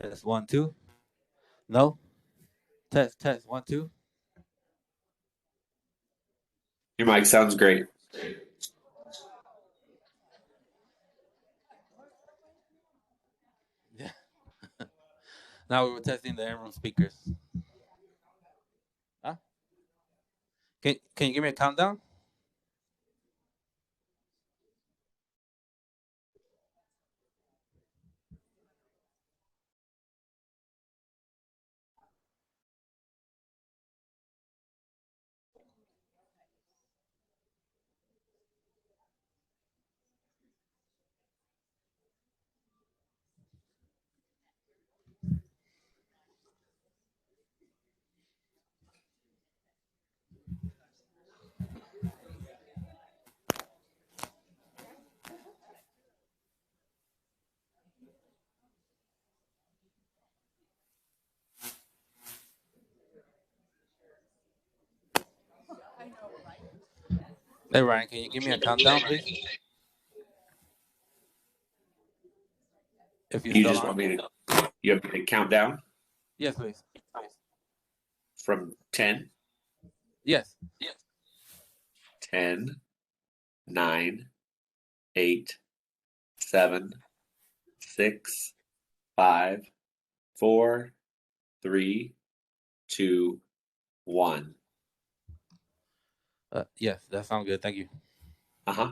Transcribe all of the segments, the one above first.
Test 1 2. No. Test 1 2. Your mic sounds great. Yeah. Now we were testing the in-room speakers. Huh? Can you give me a countdown? Hey Ryan, can you give me a countdown, please? If you're You still just on. want me to, you have me to count down Yes, please. from 10, Yes. 10, 9, 8, 7, 6, 5, 4, 3, 2, 1. Yes, that sounds good. Thank you. Uh-huh.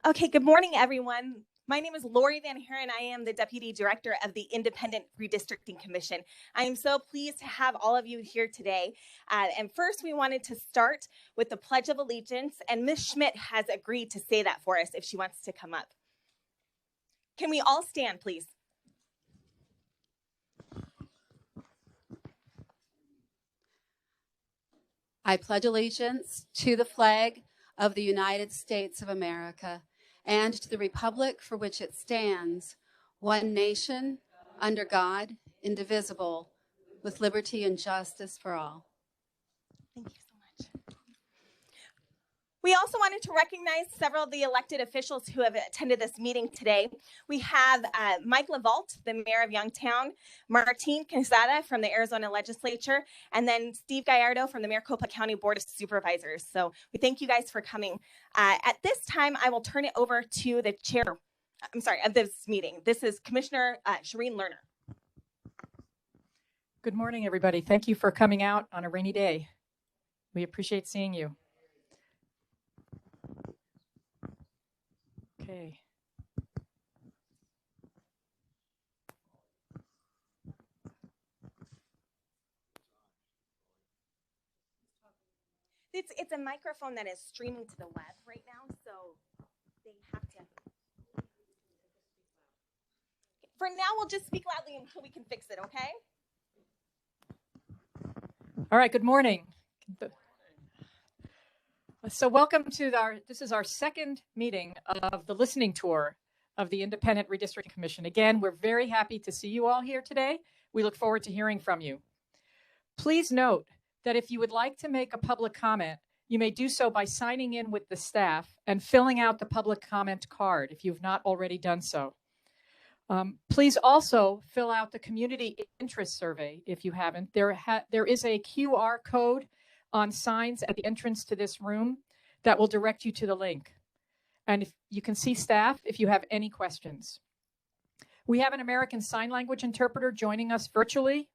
Okay, good morning, everyone. My name is Lori Van Haren. I am the Deputy Director of the Independent Redistricting Commission. I am so pleased to have all of you here today. And first, we wanted to start with the Pledge of Allegiance, and Ms. Schmidt has agreed to say that for us if she wants to come up. Can we all stand, please? I pledge allegiance to the flag of the United States of America and to the republic for which it stands, one nation, under God, indivisible, with liberty and justice for all. Thank you so much. We also wanted to recognize several of the elected officials who have attended this meeting today. We have Mike LaVault, the mayor of Youngtown, Martine Quesada from the Arizona legislature, and then Steve Gallardo from the Maricopa County Board of Supervisors. So we thank you guys for coming. At this time, I will turn it over to the chair, of this meeting. This is Commissioner Shireen Lerner. Good morning, everybody. Thank you for coming out on a rainy day. We appreciate seeing you. Okay. It's a microphone that is streaming to the web right now, so they have to. For now, we'll just speak loudly until we can fix it, okay? All right, good morning. So welcome to this is our second meeting of the listening tour of the Independent Redistricting Commission. Again, we're very happy to see you all here today. We look forward to hearing from you. Please note that if you would like to make a public comment, you may do so by signing in with the staff and filling out the public comment card if you've not already done so. Please also fill out the community interest survey if you haven't. There is a QR code on signs at the entrance to this room that will direct you to the link. And if you can see staff if you have any questions. We have an American Sign Language interpreter joining us virtually,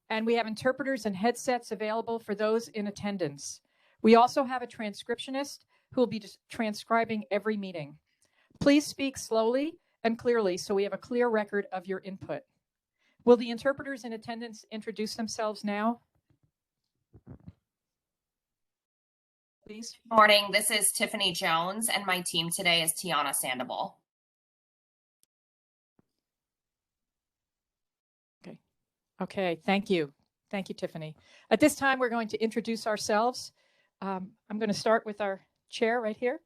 and we have interpreters and headsets available for those in attendance. We also have a transcriptionist who will be transcribing every meeting. Please speak slowly and clearly so we have a clear record of your input. Will the interpreters in attendance introduce themselves now? Please. Good morning, this is Tiffany Jones, and my team today is Tiana Sandoval. Okay, thank you. Thank you, Tiffany. At this time, we're going to introduce ourselves. I'm going to start with our chair right here.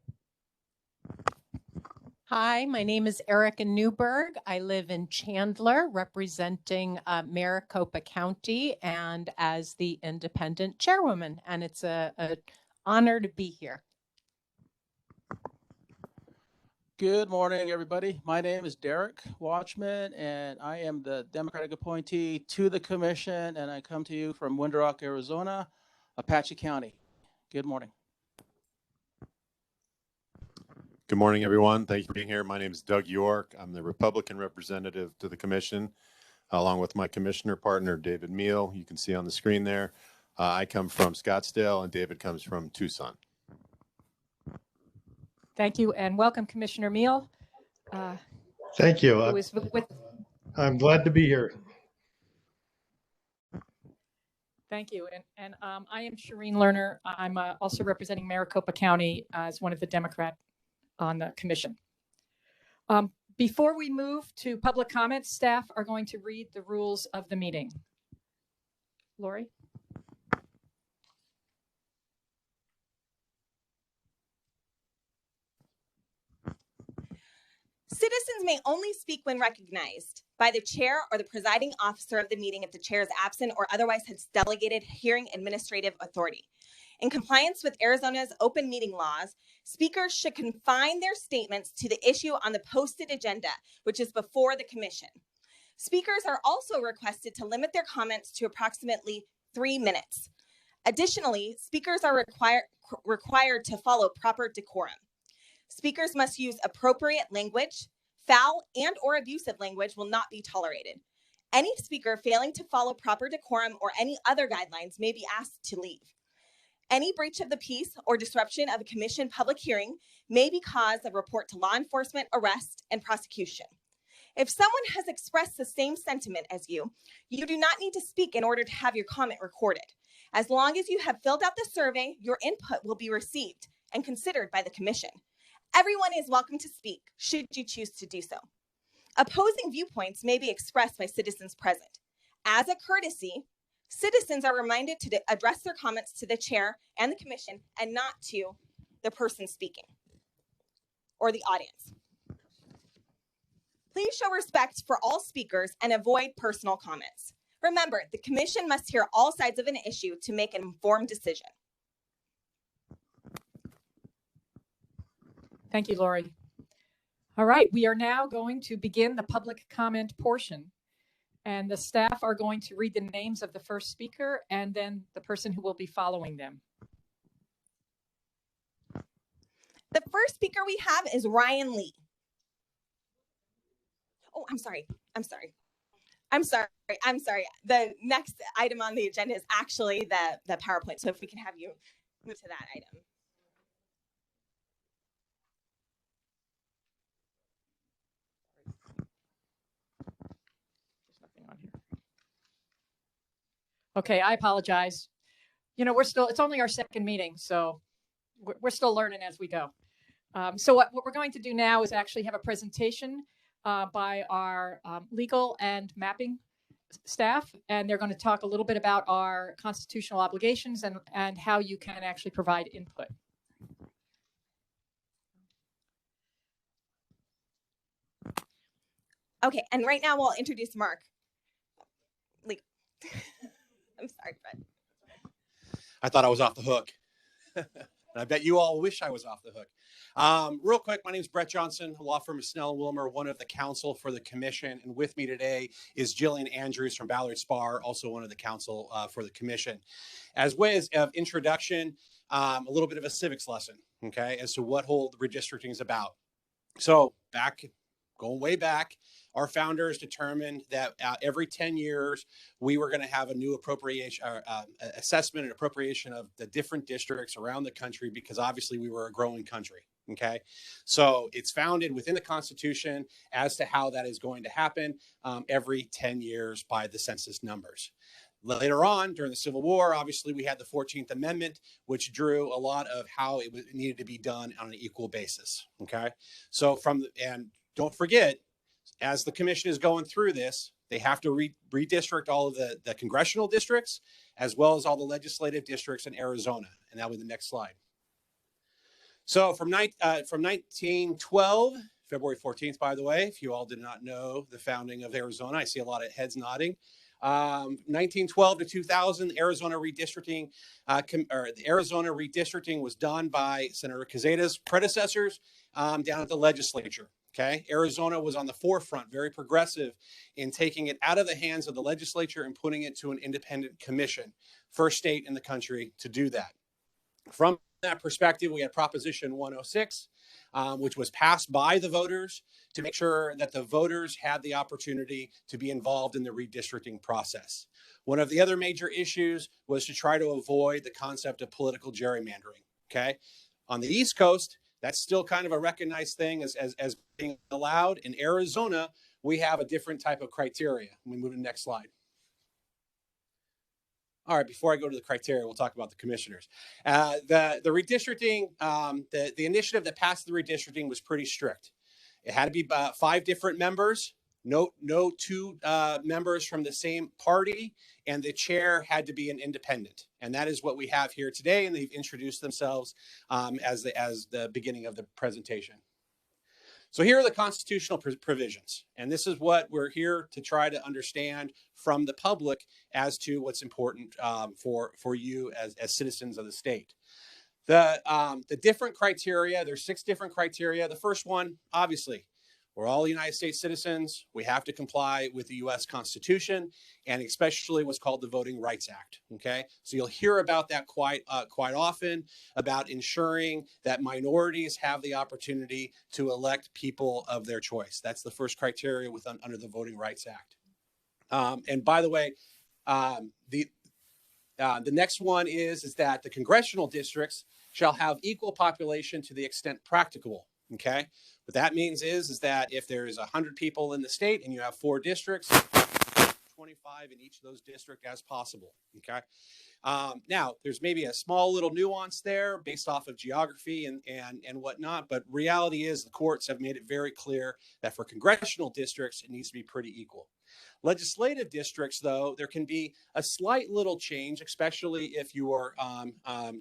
Hi, my name is Erica Newberg. I live in Chandler, representing Maricopa County and as the independent chairwoman, and it's an honor to be here. Good morning, everybody. My name is Derek Watchman, and I am the Democratic appointee to the commission, and I come to you from Window Rock, Arizona, Apache County. Good morning. Good morning, everyone. Thank you for being here. My name is Doug York. I'm the Republican representative to the commission, along with my commissioner partner, David Meal. You can see on the screen there. I come from Scottsdale, and David comes from Tucson. Thank you, and welcome, Commissioner Meal. Thank you. I'm glad to be here. Thank you, and I am Shireen Lerner. I'm also representing Maricopa County as one of the Democrats on the commission. Before we move to public comments, staff are going to read the rules of the meeting. Lori? Citizens may only speak when recognized by the chair or the presiding officer of the meeting if the chair is absent or otherwise has delegated hearing administrative authority. In compliance with Arizona's open meeting laws, speakers should confine their statements to the issue on the posted agenda, which is before the commission. Speakers are also requested to limit their comments to approximately 3 minutes. Additionally, speakers are required to follow proper decorum. Speakers must use appropriate language. Foul and or abusive language will not be tolerated. Any speaker failing to follow proper decorum or any other guidelines may be asked to leave. Any breach of the peace or disruption of a commission public hearing may be cause of report to law enforcement, arrest, and prosecution. If someone has expressed the same sentiment as you, you do not need to speak in order to have your comment recorded. As long as you have filled out the survey, your input will be received and considered by the commission. Everyone is welcome to speak, should you choose to do so. Opposing viewpoints may be expressed by citizens present. As a courtesy, Citizens are reminded to address their comments to the chair and the commission and not to the person speaking or the audience. Please show respect for all speakers and avoid personal comments. Remember, the commission must hear all sides of an issue to make an informed decision. Thank you, Lori. All right, we are now going to begin the public comment portion. And the staff are going to read the names of the first speaker and then the person who will be following them. The first speaker we have is Ryan Lee. Oh, I'm sorry. The next item on the agenda is actually the PowerPoint. So if we can have you move to that item. Okay, I apologize. You know, it's only our second meeting, so we're still learning as we go. So what we're going to do now is actually have a presentation by our legal and mapping staff, and they're going to talk a little bit about our constitutional obligations and how you can actually provide input. Okay, and right now we'll introduce Mark. I'm sorry, Fred. I thought I was off the hook. And I bet you all wish I was off the hook. Real quick, my name is Brett Johnson, law firm of Snell & Wilmer, one of the counsel for the commission. And with me today is Jillian Andrews from Ballard Spahr, also one of the counsel for the commission. As way of introduction, a little bit of a civics lesson, okay, as to what whole redistricting is about. So going way back, our founders determined that every 10 years, we were going to have a new appropriation, assessment and appropriation of the different districts around the country, because obviously we were a growing country. Okay, so it's founded within the Constitution as to how that is going to happen every 10 years by the census numbers. Later on, during the Civil War, obviously we had the 14th Amendment, which drew a lot of how it needed to be done on an equal basis. Okay, so and don't forget, as the commission is going through this, they have to redistrict all of the congressional districts, as well as all the legislative districts in Arizona. And that was the next slide. So from 1912, February 14th, by the way, if you all did not know the founding of Arizona, I see a lot of heads nodding. 1912 to 2000, Arizona redistricting, the Arizona redistricting was done by Senator Quezada's predecessors down at the legislature. Okay, Arizona was on the forefront, very progressive in taking it out of the hands of the legislature and putting it to an independent commission. First state in the country to do that. From that perspective, we had Proposition 106, which was passed by the voters to make sure that the voters had the opportunity to be involved in the redistricting process. One of the other major issues was to try to avoid the concept of political gerrymandering. Okay, on the East Coast, that's still kind of a recognized thing as being allowed. In Arizona, we have a different type of criteria. We move to the next slide. All right, before I go to the criteria, we'll talk about the commissioners. The redistricting, the initiative that passed the redistricting was pretty strict. It had to be 5 different members, no 2 members from the same party, and the chair had to be an independent. And that is what we have here today, and they've introduced themselves as the beginning of the presentation. So here are the constitutional provisions, and this is what we're here to try to understand from the public as to what's important for you as citizens of the state. The different criteria, there's 6 different criteria. The first one, obviously, we're all United States citizens. We have to comply with the U.S. Constitution, and especially what's called the Voting Rights Act. Okay, so you'll hear about that quite often, about ensuring that minorities have the opportunity to elect people of their choice. That's the first criteria under the Voting Rights Act. And by the way, the next one is that the congressional districts shall have equal population to the extent practicable. Okay, what that means is that if there's 100 people in the state and you have 4 districts, 25 in each of those districts as possible. Okay, now there's maybe a small little nuance there based off of geography and whatnot, but reality is the courts have made it very clear that for congressional districts it needs to be pretty equal. Legislative districts, though, there can be a slight little change, especially if you are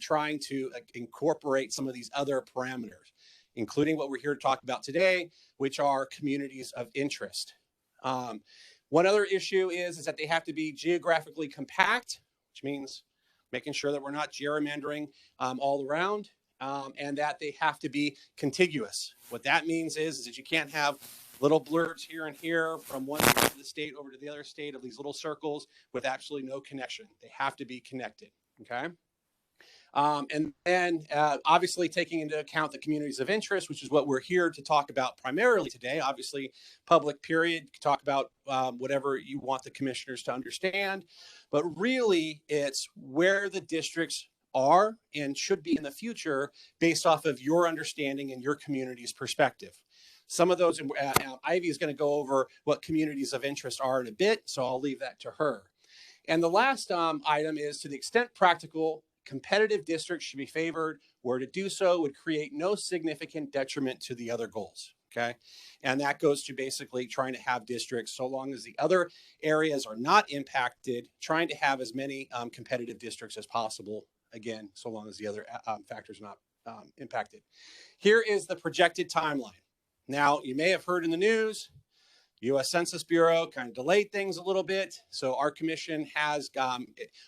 trying to incorporate some of these other parameters, including what we're here to talk about today, which are communities of interest. One other issue is that they have to be geographically compact, which means making sure that we're not gerrymandering all around, and that they have to be contiguous. What that means is that you can't have little blurs here and here from one side of the state over to the other state of these little circles with absolutely no connection. They have to be connected, okay? And then obviously taking into account the communities of interest, which is what we're here to talk about primarily today. Obviously, public period, talk about whatever you want the commissioners to understand, but really it's where the districts are and should be in the future based off of your understanding and your community's perspective. Some of those, Ivy is going to go over what communities of interest are in a bit, so I'll leave that to her. And the last item is, to the extent practical, competitive districts should be favored, where to do so would create no significant detriment to the other goals, okay? And that goes to basically trying to have districts, so long as the other areas are not impacted, trying to have as many competitive districts as possible, again, so long as the other factors are not impacted. Here is the projected timeline. Now, you may have heard in the news, U.S. Census Bureau kind of delayed things a little bit. So our commission has,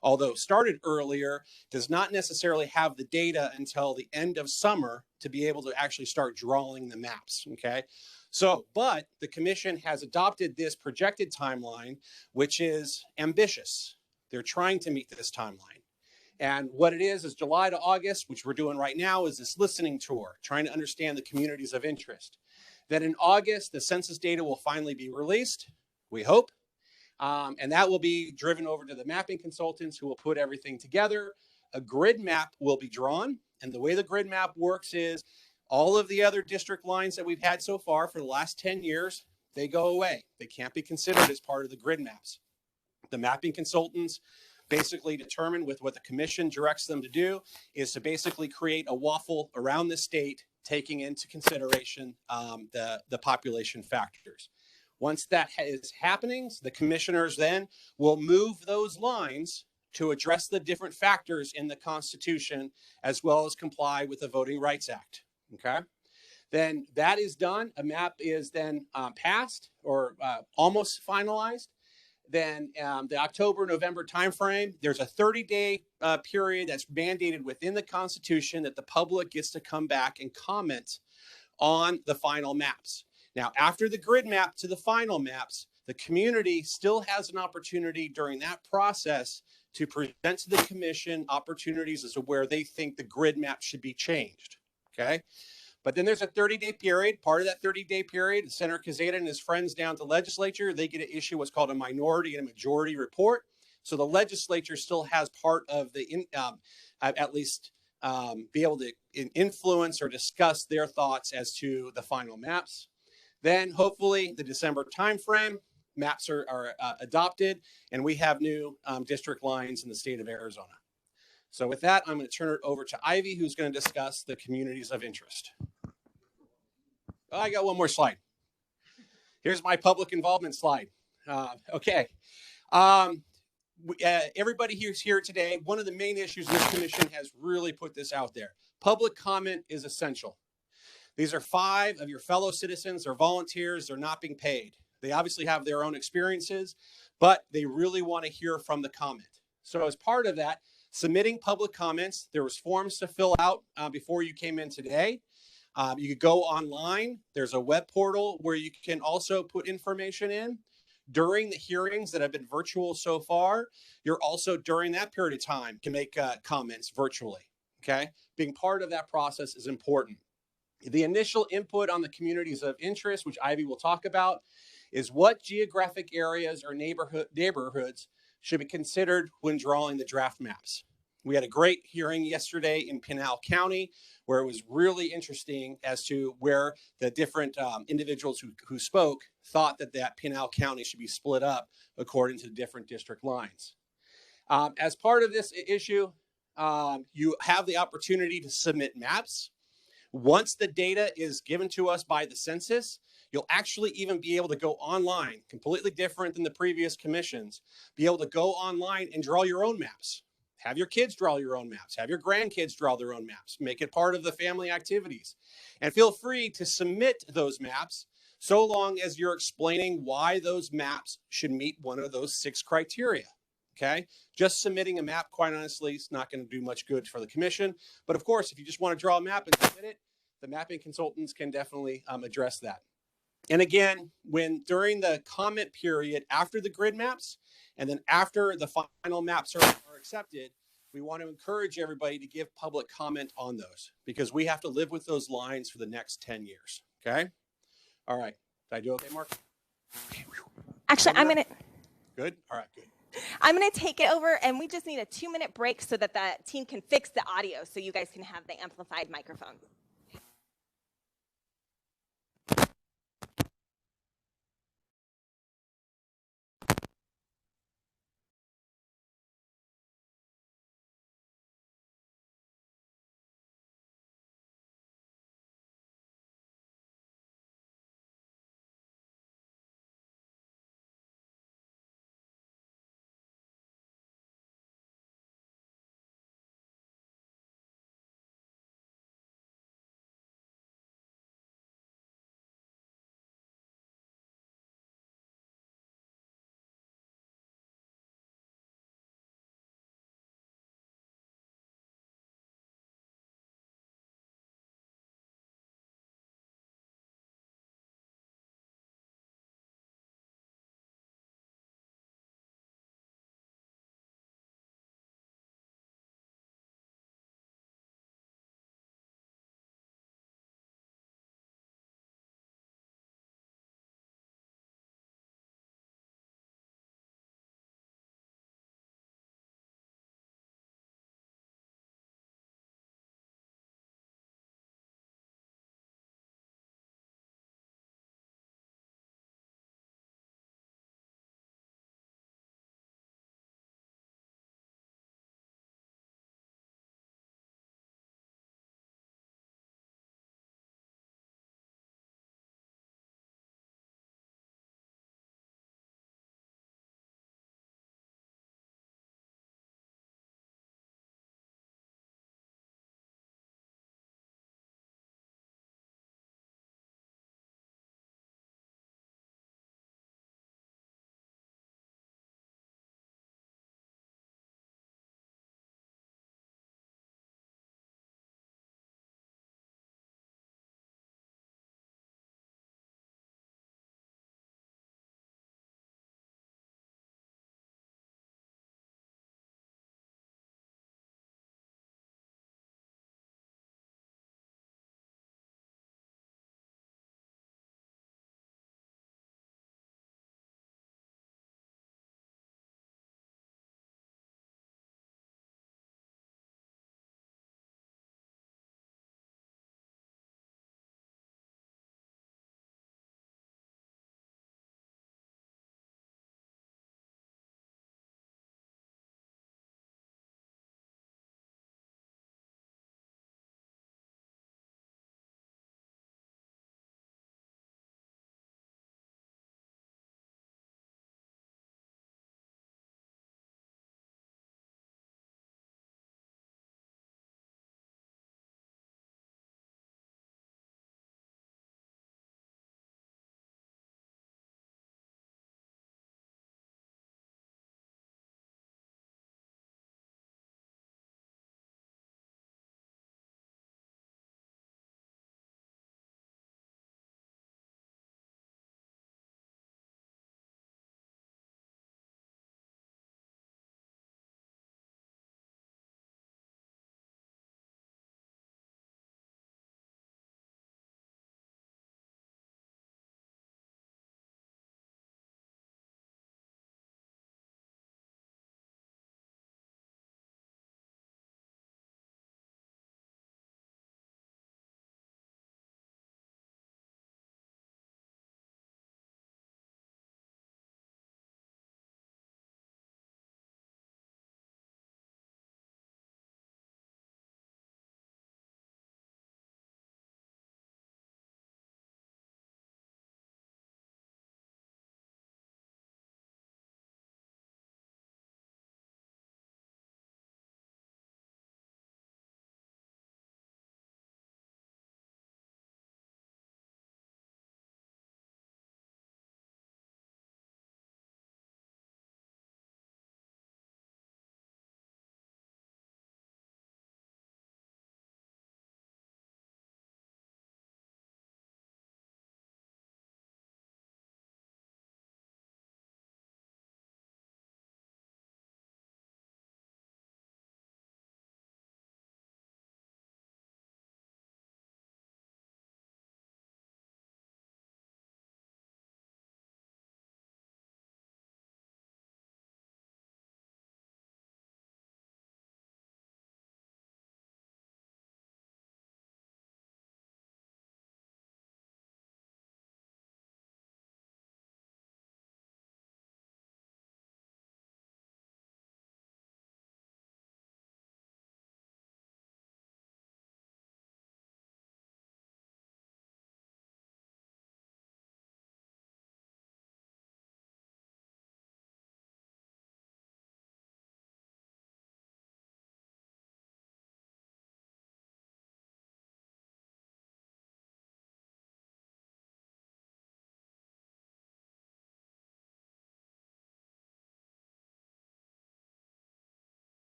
although started earlier, does not necessarily have the data until the end of summer to be able to actually start drawing the maps, okay? So, but the commission has adopted this projected timeline, which is ambitious. They're trying to meet this timeline. And what it is July to August, which we're doing right now, is this listening tour, trying to understand the communities of interest. Then in August, the census data will finally be released, we hope. And that will be driven over to the mapping consultants who will put everything together. A grid map will be drawn. And the way the grid map works is all of the other district lines that we've had so far for the last 10 years, they go away. They can't be considered as part of the grid maps. The mapping consultants basically determine with what the commission directs them to do is to basically create a waffle around the state, taking into consideration the population factors. Once that is happening, the commissioners then will move those lines to address the different factors in the Constitution, as well as comply with the Voting Rights Act, okay? Then that is done. A map is then passed or almost finalized. Then the October-November timeframe, there's a 30-day period that's mandated within the Constitution that the public gets to come back and comment on the final maps. Now, after the grid map to the final maps, the community still has an opportunity during that process to present to the commission opportunities as to where they think the grid map should be changed, okay? But then there's a 30-day period. Part of that 30-day period, Senator Quezada and his friends down at the legislature, they get to issue what's called a minority and a majority report. So the legislature still has part of the, at least be able to influence or discuss their thoughts as to the final maps. Then hopefully the December timeframe, maps are adopted, and we have new district lines in the state of Arizona. So with that, I'm going to turn it over to Ivy, who's going to discuss the communities of interest. Oh, I got one more slide. Here's my public involvement slide. Okay. Everybody who's here today, one of the main issues this commission has really put this out there. Public comment is essential. These are 5 of your fellow citizens or volunteers. They're not being paid. They obviously have their own experiences, but they really want to hear from the comment. So as part of that, submitting public comments, there was forms to fill out before you came in today. You could go online. There's a web portal where you can also put information in. During the hearings that have been virtual so far, you're also, during that period of time, can make comments virtually, okay? Being part of that process is important. The initial input on the communities of interest, which Ivy will talk about, is what geographic areas or neighborhoods should be considered when drawing the draft maps. We had a great hearing yesterday in Pinal County, where it was really interesting as to where the different individuals who spoke thought that Pinal County should be split up according to the different district lines. As part of this issue, you have the opportunity to submit maps. Once the data is given to us by the census, you'll actually even be able to go online, completely different than the previous commissions, be able to go online and draw your own maps. Have your kids draw your own maps. Have your grandkids draw their own maps. Make it part of the family activities. And feel free to submit those maps so long as you're explaining why those maps should meet one of those 6 criteria. Okay? Just submitting a map, quite honestly, is not going to do much good for the commission. But of course, if you just want to draw a map and submit it, the mapping consultants can definitely address that. And again, during the comment period after the grid maps, and then after the final maps are accepted, we want to encourage everybody to give public comment on those, because we have to live with those lines for the next 10 years. Okay? All right. Did I do okay, Mark? Actually, I'm going to... Good? All right, good. I'm going to take it over, and we just need a 2-minute break so that the team can fix the audio so you guys can have the amplified microphone.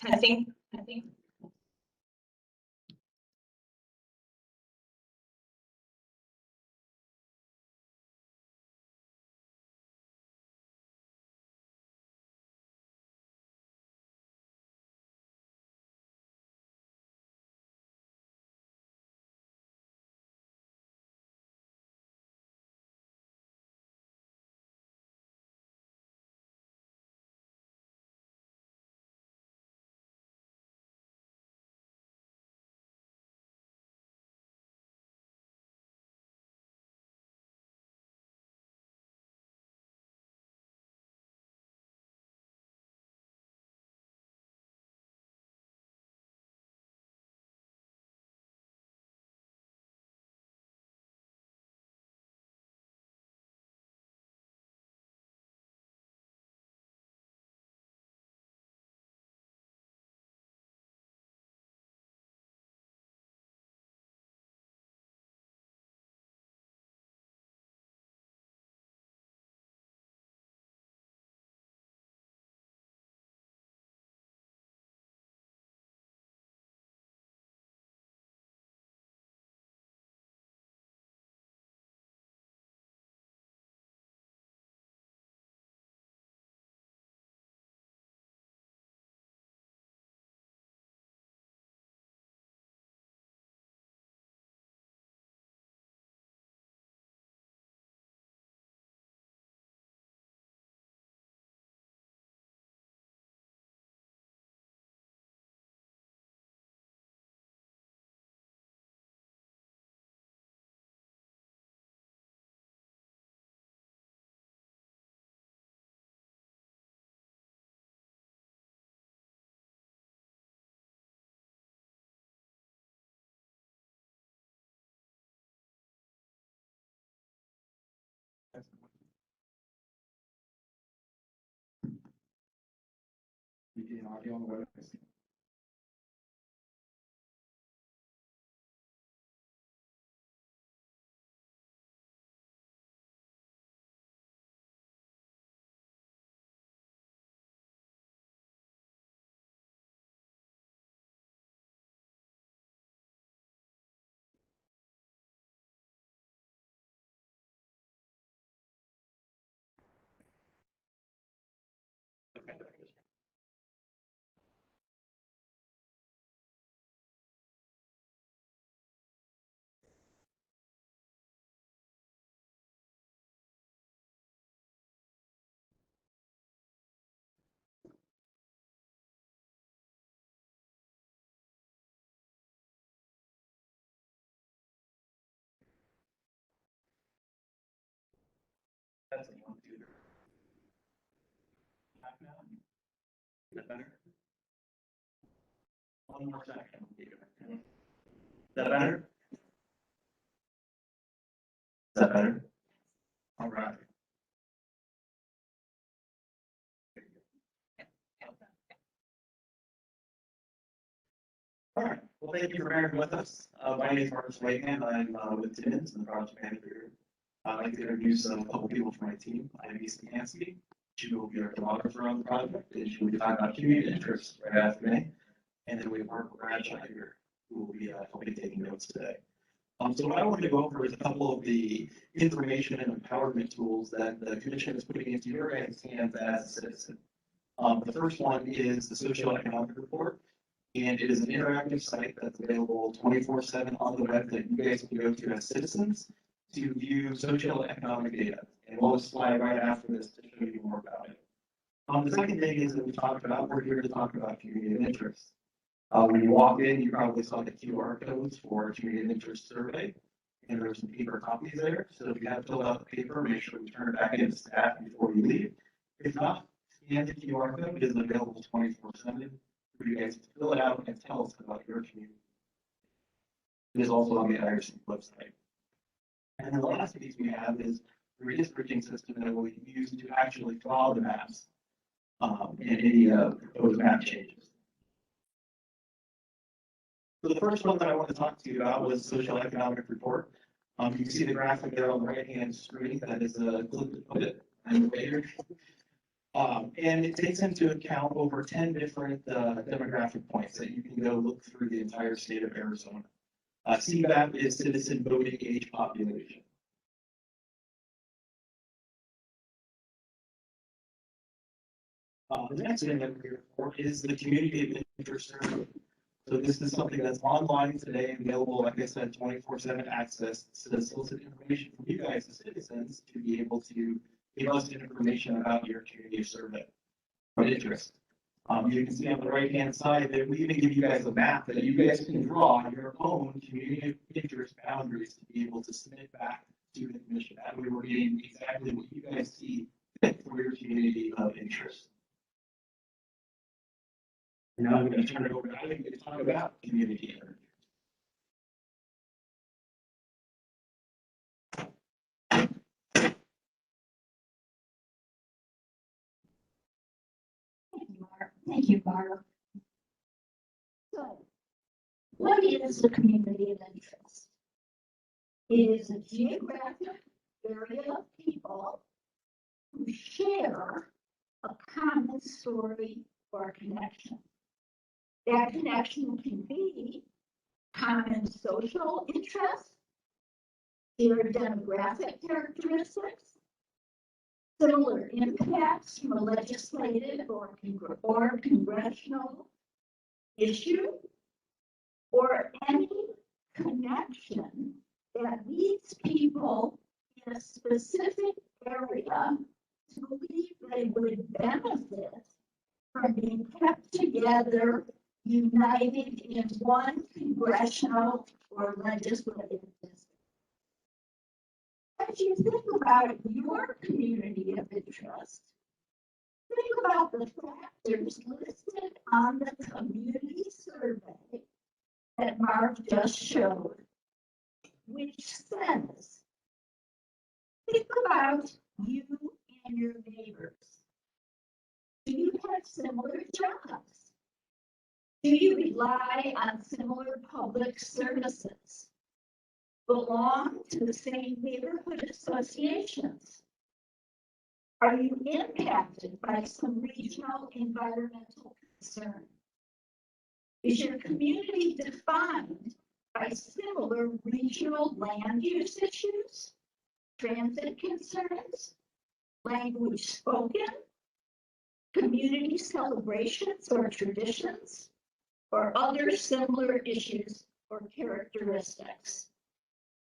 Testing. Audio on the web. That's a 1, 2, 3. Is that better? One more second. Is that better? Is that better? All right. All right. Well, thank you for bearing with us. My name is Marcus Whiteman. I'm with Timmins and the project manager. I'd like to introduce a couple people from my team. I'm Lisa Hansky. She will be our photographer on the project, and she will be talking about community interests right after me. And then we have Daryl Bradshaw here, who will be helping taking notes today. So what I want to go over is a couple of the information and empowerment tools that the commission is putting into your guys' hands as a citizen. The first one is the socioeconomic report, and it is an interactive site that's available 24/7 on the web that you guys can go to as citizens to view socioeconomic data. And we'll slide right after this to show you more about it. The second thing is that we talked about, we're here to talk about community of interest. When you walk in, you probably saw the QR codes for community of interest survey, and there's some paper copies there. So if you have filled out the paper, make sure you turn it back into staff before you leave. If not, scan the QR code. It is available 24/7 for you guys to fill it out and tell us about your community. It is also on the IRC website. And then the last piece we have is the redistricting system that we'll use to actually draw the maps and any proposed map changes. So the first one that I want to talk to you about was social economic report. You can see the graphic there on the right-hand screen. That is a clip to put it and later. And it takes into account over 10 different demographic points that you can go look through the entire state of Arizona. CVAP is citizen voting age population. The next thing that we're here for is the community of interest survey. So this is something that's online today, available, like I said, 24/7 access to solicit information from you guys, the citizens, to be able to give us information about your community of survey of interest. You can see on the right-hand side that we even give you guys a map that you guys can draw your own community of interest boundaries to be able to submit back to the commission. That way we're getting exactly what you guys see for your community of interest. Now I'm going to turn it over to Ivy to talk about community energy. Thank you, Mark. So, what is the community of interest? It is a geographic area of people who share a common story or connection. That connection can be common social interests, their demographic characteristics, similar impacts from a legislative or congressional issue, or any connection that leads people in a specific area to believe they would benefit from being kept together, united in one congressional or legislative district. As you think about your community of interest, think about the factors listed on the community survey that Mark just showed, which says, think about you and your neighbors. Do you have similar jobs? Do you rely on similar public services? Belong to the same neighborhood associations? Are you impacted by some regional environmental concern? Is your community defined by similar regional land use issues, transit concerns, language spoken, community celebrations or traditions, or other similar issues or characteristics?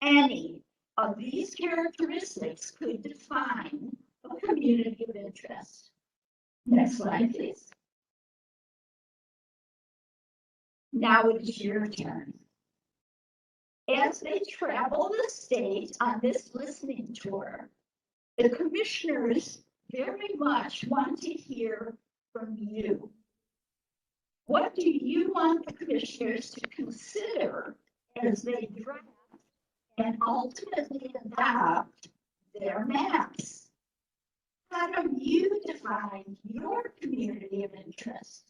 Any of these characteristics could define a community of interest. Next slide, please. Now it is your turn. As they travel the state on this listening tour, the commissioners very much want to hear from you. What do you want the commissioners to consider as they draft and ultimately adopt their maps? How do you define your community of interest?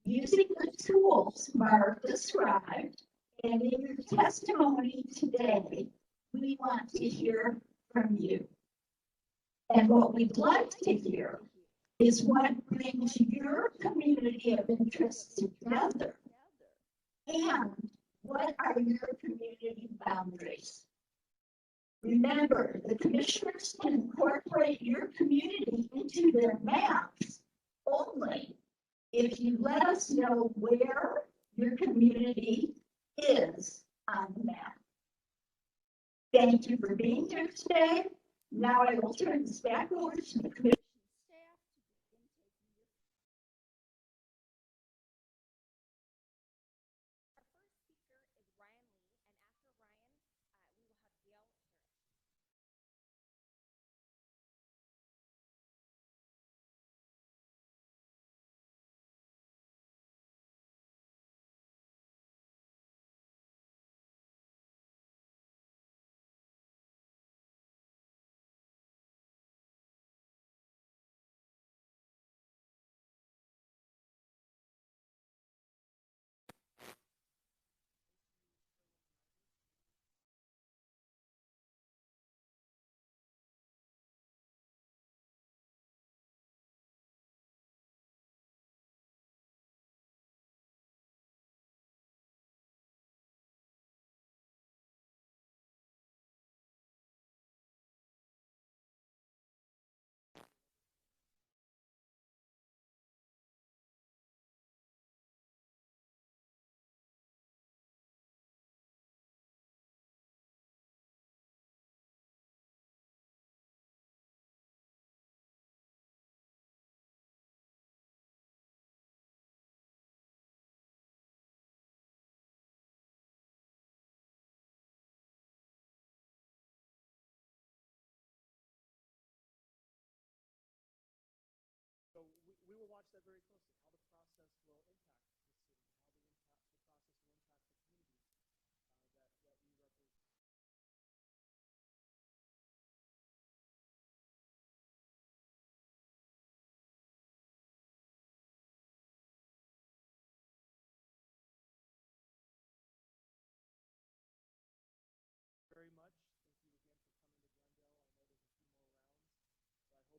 Using the tools Mark described, and in your testimony today, we want to hear from you. And what we'd like to hear is what brings your community of interest together, and what are your community boundaries? Remember, the commissioners can incorporate your community into their maps only if you let us know where your community is on the map. Thank you for being here today. Now I will turn this back over to the commission. that very closely how the process will impact the city, how the process will impact the communities that we represent. Very much. Thank you again for coming to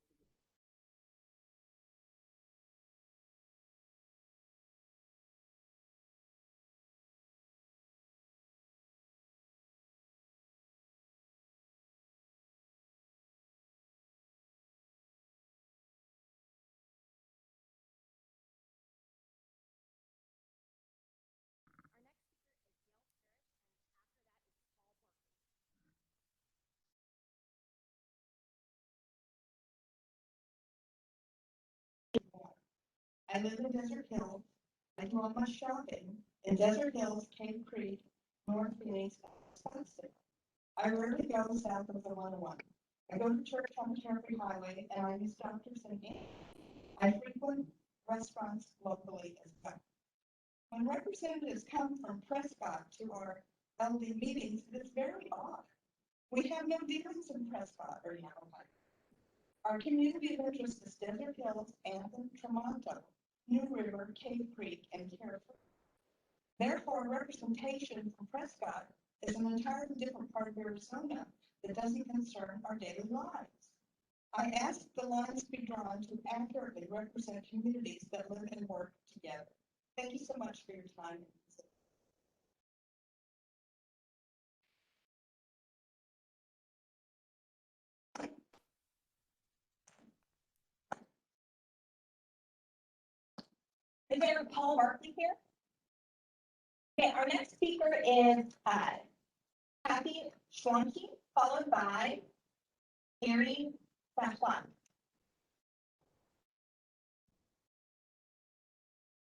Glendale. I know there's a few more rounds, so I hope that you'll I live in Desert Hills. I do all my shopping in Desert Hills, Cave Creek, North Phoenix, Wisconsin. I rarely go south of the 101. I go to church on Carefree Highway and I use doctors and I frequent restaurants locally as well. When representatives come from Prescott to our LD meetings, it is very odd. We have no dealings in Prescott or Yamaha. Our community of interest is Desert Hills, Anthem, Tremonto, New River, Cave Creek, and Carefree. Therefore, representation from Prescott is an entirely different part of Arizona that doesn't concern our daily lives. I ask the lines be drawn to accurately represent communities that live and work together. Thank you so much for your time. Is there Paul Barkley here? Okay, our next speaker is Kathy Schweinke, followed by Mary Bradshaw.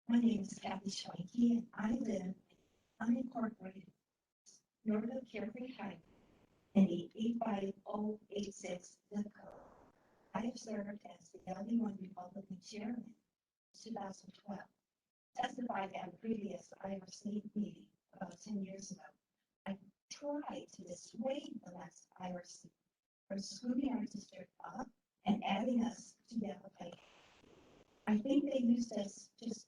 My name is Kathy Schweinke, and I live in unincorporated north of Carefree Heights in the 85086 zip code. I have served as the LD1 Republican chairman in 2012. Testified at a previous IRC meeting about 10 years ago. I tried to dissuade the last IRC from screwing our district up and adding us to the application. I think they used us just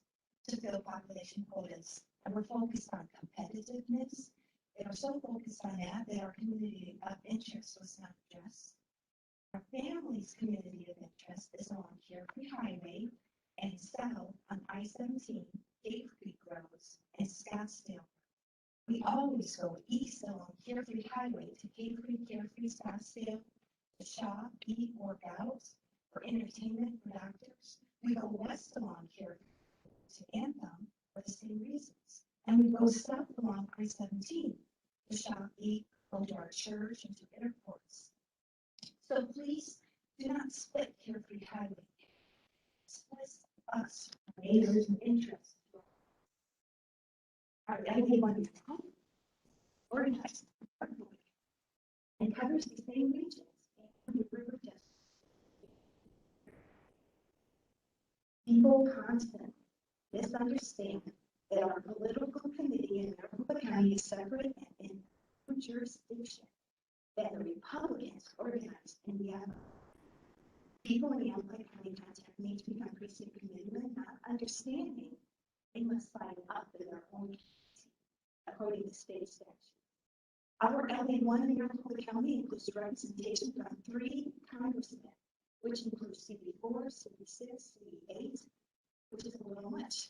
to fill population quotas and were focused on competitiveness. They were so focused on that our community of interest was not addressed. Our family's community of interest is along Carefree Highway and south on I-17, Cave Creek Roads, and Scottsdale. We always go east along Carefree Highway to Cave Creek, Carefree, Scottsdale, to shop, eat, work out, for entertainment, for doctors. We go west along Carefree to Anthem for the same reasons. And we go south along I-17 to shop, eat, go to our church, and to airports. So please do not split Carefree Highway. Split us, neighbors and interests. Our LD1 is organized and covers the same regions and the river district. People constantly misunderstand that our political committee in Maricopa County is separate and in jurisdiction, that the Republicans organized in the people in Yamaha County contact me to become precinct committeeman, not understanding they must sign up in their own county, according to state statute. Our LD1 in Maricopa County includes representation from 3 congressmen, which includes CD4, CD6, CD8, which is a little much.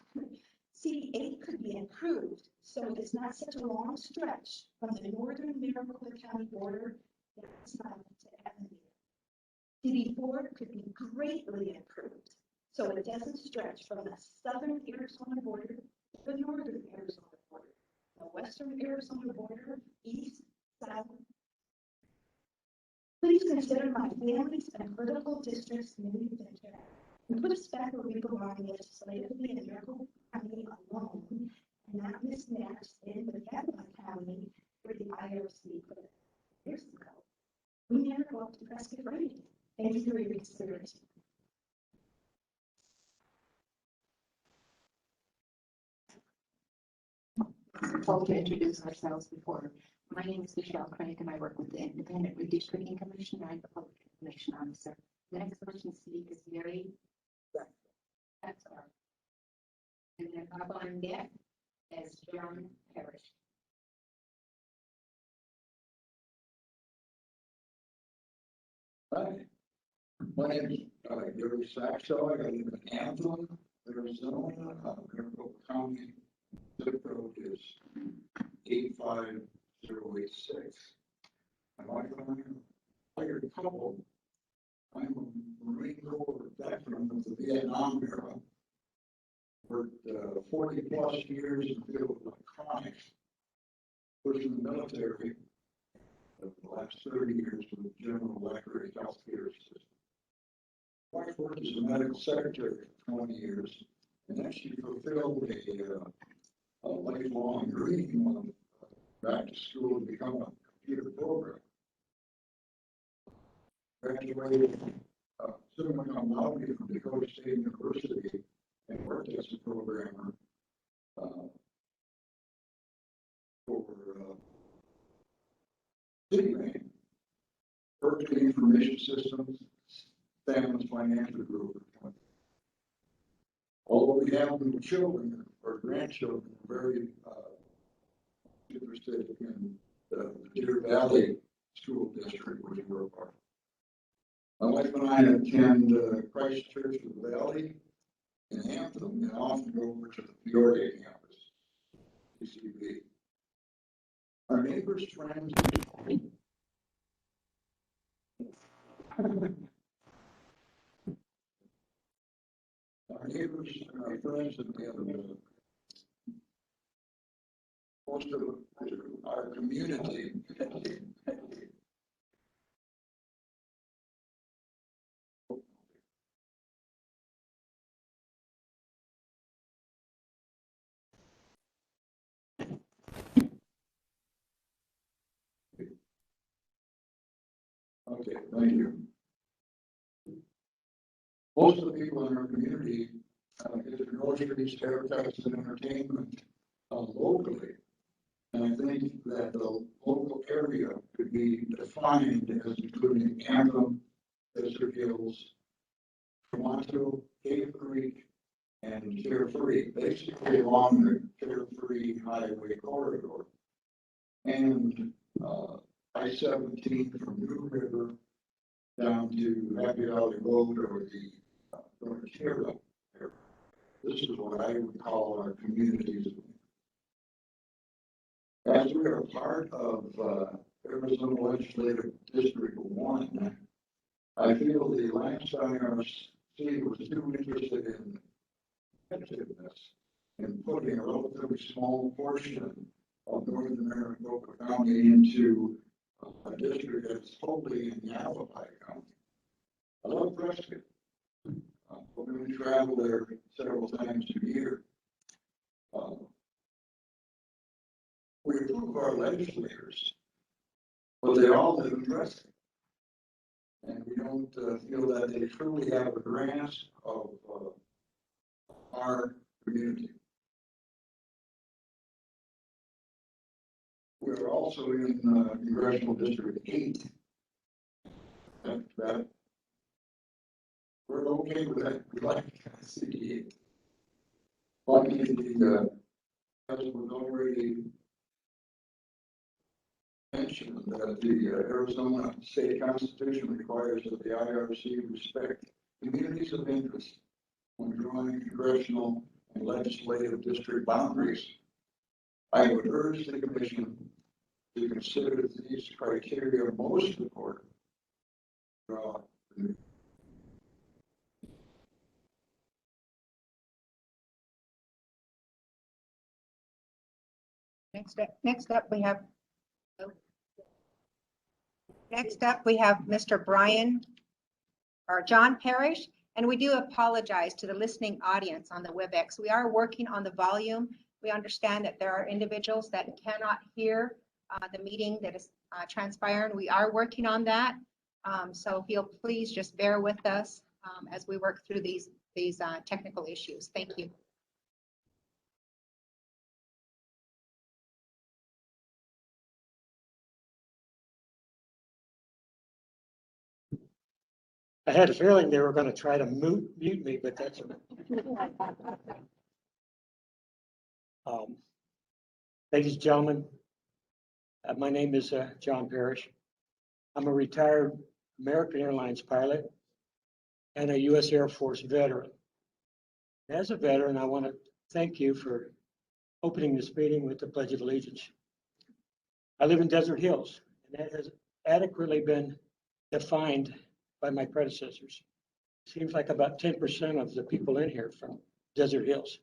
CD8 could be improved, so it is not such a long stretch from the northern Maricopa County border down to Evansville. CD4 could be greatly improved, so it doesn't stretch from the southern Arizona border to the northern Arizona border, the western Arizona border, east, south. Please consider my family's and political district's community of interest and put us back where we belong legislatively in Maricopa County alone and not mismatched in with Yamaha County where the IRC put it years ago. We never go up to Prescott for anything. Thank you for your consideration. told to introduce ourselves before. My name is Michelle Craig, and I work with the Independent Redistricting Commission. I'm the Public Information Officer. The next person to speak is Mary. That's all. And then up on deck is John Parish. Hi, my name is Daryl Bradshaw. I live in Anthem, Arizona. Maricopa County. Zip code is 85086. My wife and I are a hired couple. I'm a Marine Corps veteran of the Vietnam era. Worked 40 plus years in the field of electronics. Was in the military. The last 30 years with General Electric healthcare system. My wife worked as a medical secretary for 20 years, and then she fulfilled a lifelong dream of back to school to become a computer programmer. Graduated summa cum laude from Dakota State University and worked as a programmer for Civic, Berkeley Information Systems, Family Financial Group. Although we have little children or grandchildren, we're very interested in the Deer Valley School District, which we're a part of. My wife and I attend Christ Church of the Valley in Anthem and often go over to the Peoria campus, PCB. Our neighbors, friends, our neighbors and our friends and most of our community. Okay, thank you. Most of the people in our community get their groceries, haircuts, and entertainment locally. And I think that the local area could be defined as including Anthem, Desert Hills, Toronto, Cave Creek, and Carefree, basically along the Carefree Highway corridor. And I-17 from New River down to Happy Valley Road or the North Tierra area. This is what I would call our communities. As we are part of Arizona Legislative District 1, I feel the last IRC was too interested in competitiveness in putting a relatively small portion of northern Maricopa County into a district that's totally in Yavapai County. I love Prescott. We travel there several times a year. We approve our legislators, but they all live in Prescott. And we don't feel that they truly have a grasp of our community. We are also in Congressional District 8. That we're okay with that. We like CD8. Luckily, the president was already mentioned that the Arizona State Constitution requires that the IRC respect communities of interest when drawing congressional and legislative district boundaries. I would urge the Commission to consider these criteria most important. Next up we have Mr. Brian or John Parish, and we do apologize to the listening audience on the WebEx. We are working on the volume. We understand that there are individuals that cannot hear the meeting that is transpiring. We are working on that. So if you'll please just bear with us as we work through these technical issues. Thank you. I had a feeling they were going to try to mute me, but that's ladies and gentlemen, my name is John Parish. I'm a retired American Airlines pilot and a U.S. Air Force veteran. As a veteran, I want to thank you for opening this meeting with the Pledge of Allegiance. I live in Desert Hills, and that has adequately been defined by my predecessors. Seems like about 10% of the people in here from Desert Hills.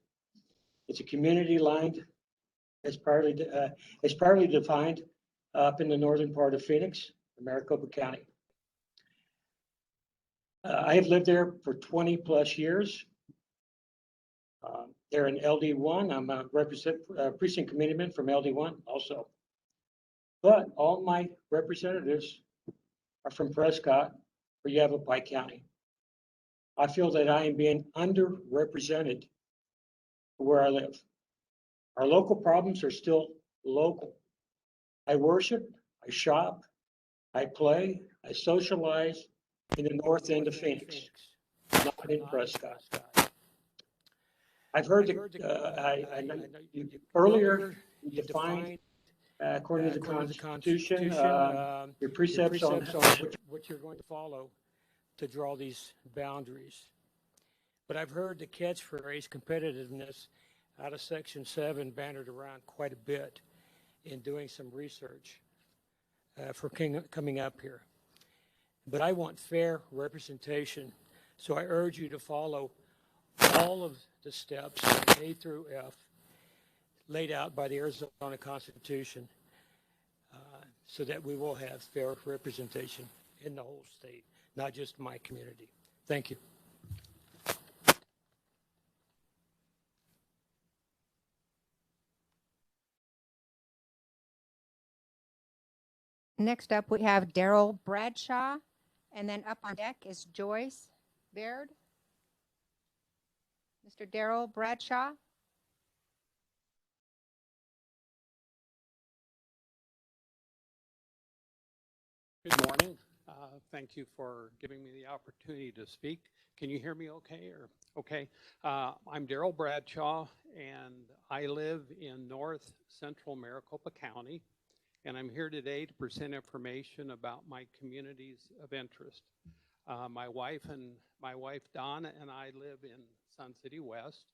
It's a community lined, it's partly defined up in the northern part of Phoenix, Maricopa County. I have lived there for 20 plus years. They're in LD1. I'm a precinct committeeman from LD1 also. But all my representatives are from Prescott or Yavapai County. I feel that I am being underrepresented where I live. Our local problems are still local. I worship, I shop, I play, I socialize in the north end of Phoenix, not in Prescott. I've heard earlier you defined, according to the Constitution, your precepts on what you're going to follow to draw these boundaries. But I've heard the catchphrase competitiveness out of Section 7 bannered around quite a bit in doing some research for coming up here. But I want fair representation, so I urge you to follow all of the steps, A through F, laid out by the Arizona Constitution, so that we will have fair representation in the whole state, not just my community. Thank you. Next up, we have Daryl Bradshaw, and then up on deck is Joyce Baird. Mr. Daryl Bradshaw. Good morning. Thank you for giving me the opportunity to speak. Can you hear me okay? Okay. I'm Daryl Bradshaw, and I live in north central Maricopa County, and I'm here today to present information about my communities of interest. My wife Donna and I live in Sun City West,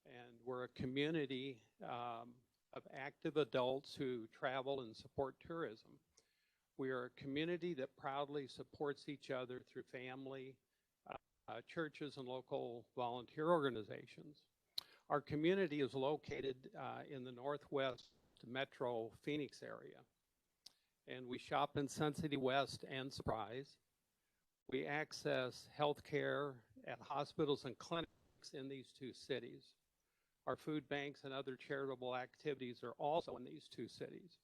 and we're a community of active adults who travel and support tourism. We are a community that proudly supports each other through family, churches, and local volunteer organizations. Our community is located in the northwest metro Phoenix area, and we shop in Sun City West and Surprise. We access health care at hospitals and clinics in these two cities. Our food banks and other charitable activities are also in these two cities.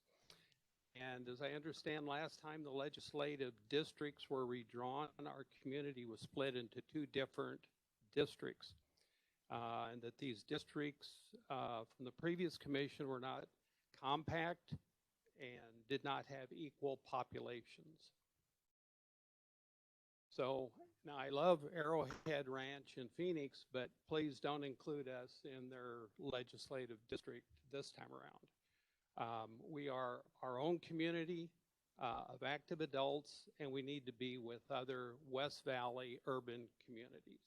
And as I understand, last time the legislative districts were redrawn, our community was split into two different districts. And that these districts from the previous commission were not compact and did not have equal populations. So now I love Arrowhead Ranch in Phoenix, but please don't include us in their legislative district this time around. We are our own community of active adults, and we need to be with other West Valley urban communities.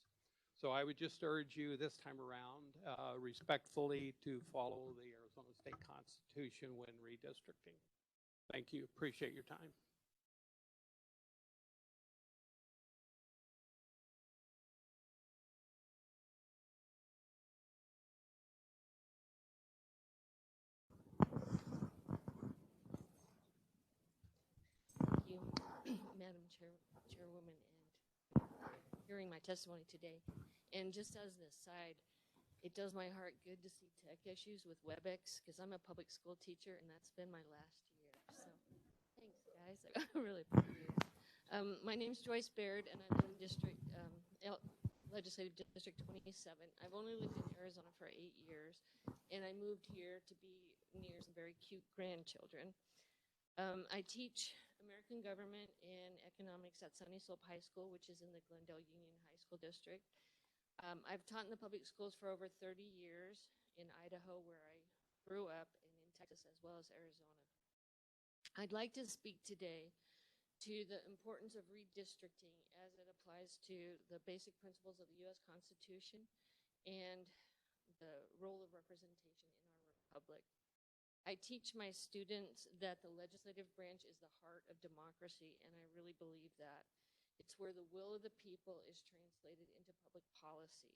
So I would just urge you this time around respectfully to follow the Arizona State Constitution when redistricting. Thank you. Appreciate your time. Madam Chairwoman, and hearing my testimony today. And just as an aside, it does my heart good to see tech issues with WebEx, because I'm a public school teacher, and that's been my last year. So thanks, guys. I really appreciate it. My name's Joyce Baird, and I live in Legislative District 27. I've only lived in Arizona for 8 years, and I moved here to be near some very cute grandchildren. I teach American Government and Economics at Sunny Slope High School, which is in the Glendale Union High School District. I've taught in the public schools for over 30 years in Idaho, where I grew up, and in Texas as well as Arizona. I'd like to speak today to the importance of redistricting as it applies to the basic principles of the U.S. Constitution and the role of representation in our republic. I teach my students that the legislative branch is the heart of democracy, and I really believe that. It's where the will of the people is translated into public policy.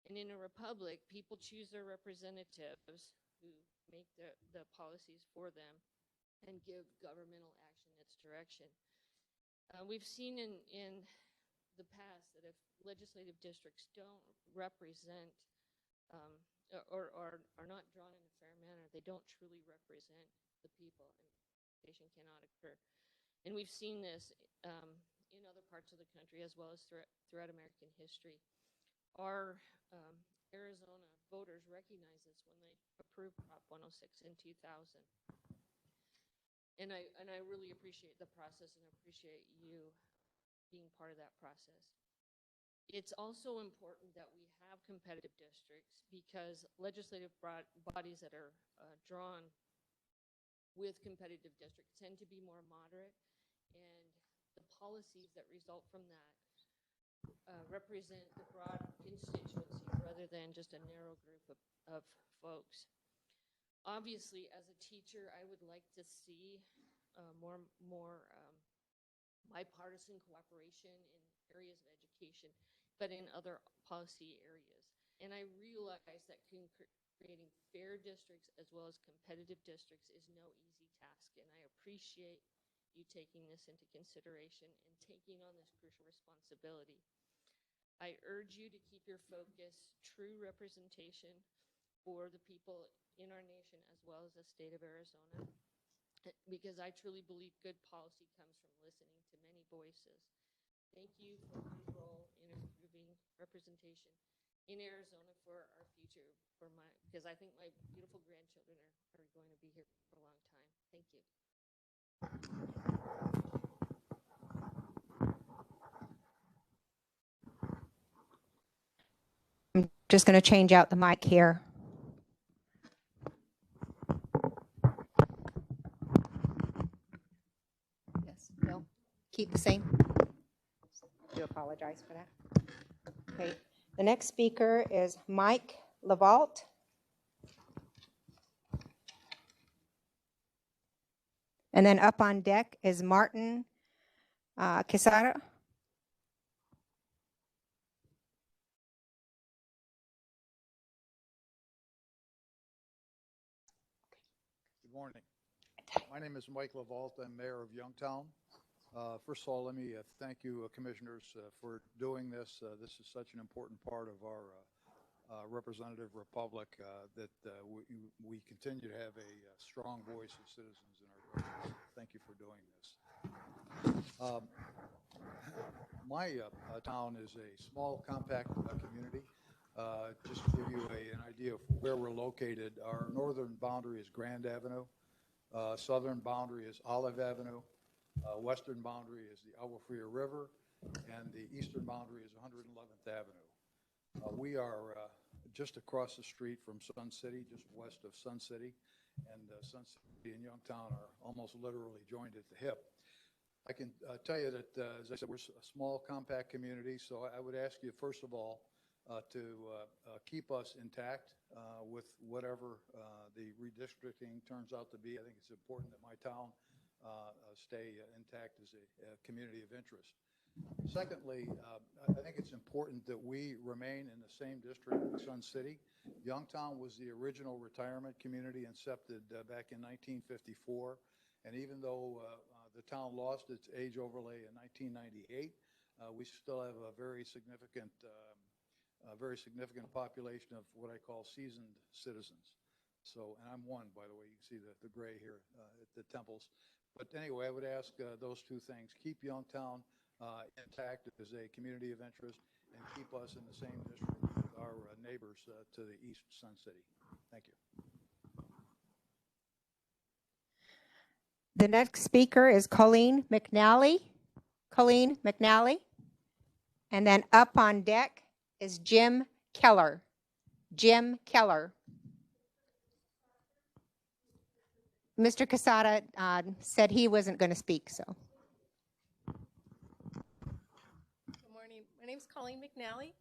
And in a republic, people choose their representatives who make the policies for them and give governmental action its direction. We've seen in the past that if legislative districts don't represent or are not drawn in a fair manner, they don't truly represent the people, and representation cannot occur. And we've seen this in other parts of the country as well as throughout American history. Our Arizona voters recognize this when they approved Prop 106 in 2000. And I really appreciate the process and appreciate you being part of that process. It's also important that we have competitive districts because legislative bodies that are drawn with competitive districts tend to be more moderate, and the policies that result from that represent the broad constituency rather than just a narrow group of folks. Obviously, as a teacher, I would like to see more bipartisan cooperation in areas of education, but in other policy areas. And I realize that creating fair districts as well as competitive districts is no easy task, and I appreciate you taking this into consideration and taking on this crucial responsibility. I urge you to keep your focus true representation for the people in our nation as well as the state of Arizona, because I truly believe good policy comes from listening to many voices. Thank you for your role in improving representation in Arizona for our future, because I think my beautiful grandchildren are going to be here for a long time. Thank you. I'm just going to change out the mic here. Yes, Bill, keep the same. I do apologize for that. Okay, the next speaker is Mike LaVault. And then up on deck is Martin Quesada. Good morning. My name is Mike LaVault. I'm mayor of Youngtown. First of all, let me thank you, commissioners, for doing this. This is such an important part of our representative republic that we continue to have a strong voice of citizens in our government. Thank you for doing this. My town is a small, compact community. Just to give you an idea of where we're located, our northern boundary is Grand Avenue, southern boundary is Olive Avenue, western boundary is the Agua Fria River, and the eastern boundary is 111th Avenue. We are just across the street from Sun City, just west of Sun City, and Sun City and Youngtown are almost literally joined at the hip. I can tell you that, as I said, we're a small, compact community, so I would ask you, first of all, to keep us intact with whatever the redistricting turns out to be. I think it's important that my town stay intact as a community of interest. Secondly, I think it's important that we remain in the same district with Sun City. Youngtown was the original retirement community incepted back in 1954, and even though the town lost its age overlay in 1998, we still have a very significant population of what I call seasoned citizens. So, and I'm one, by the way. You can see the gray here at the temples. But anyway, I would ask those two things: keep Youngtown intact as a community of interest, and keep us in the same district with our neighbors to the east, Sun City. Thank you. The next speaker is Colleen Mcnally. Colleen Mcnally. And then up on deck is Jim Keller. Jim Keller. Mr. Casada said he wasn't going to speak, so. Good morning. My name is Colleen McNally.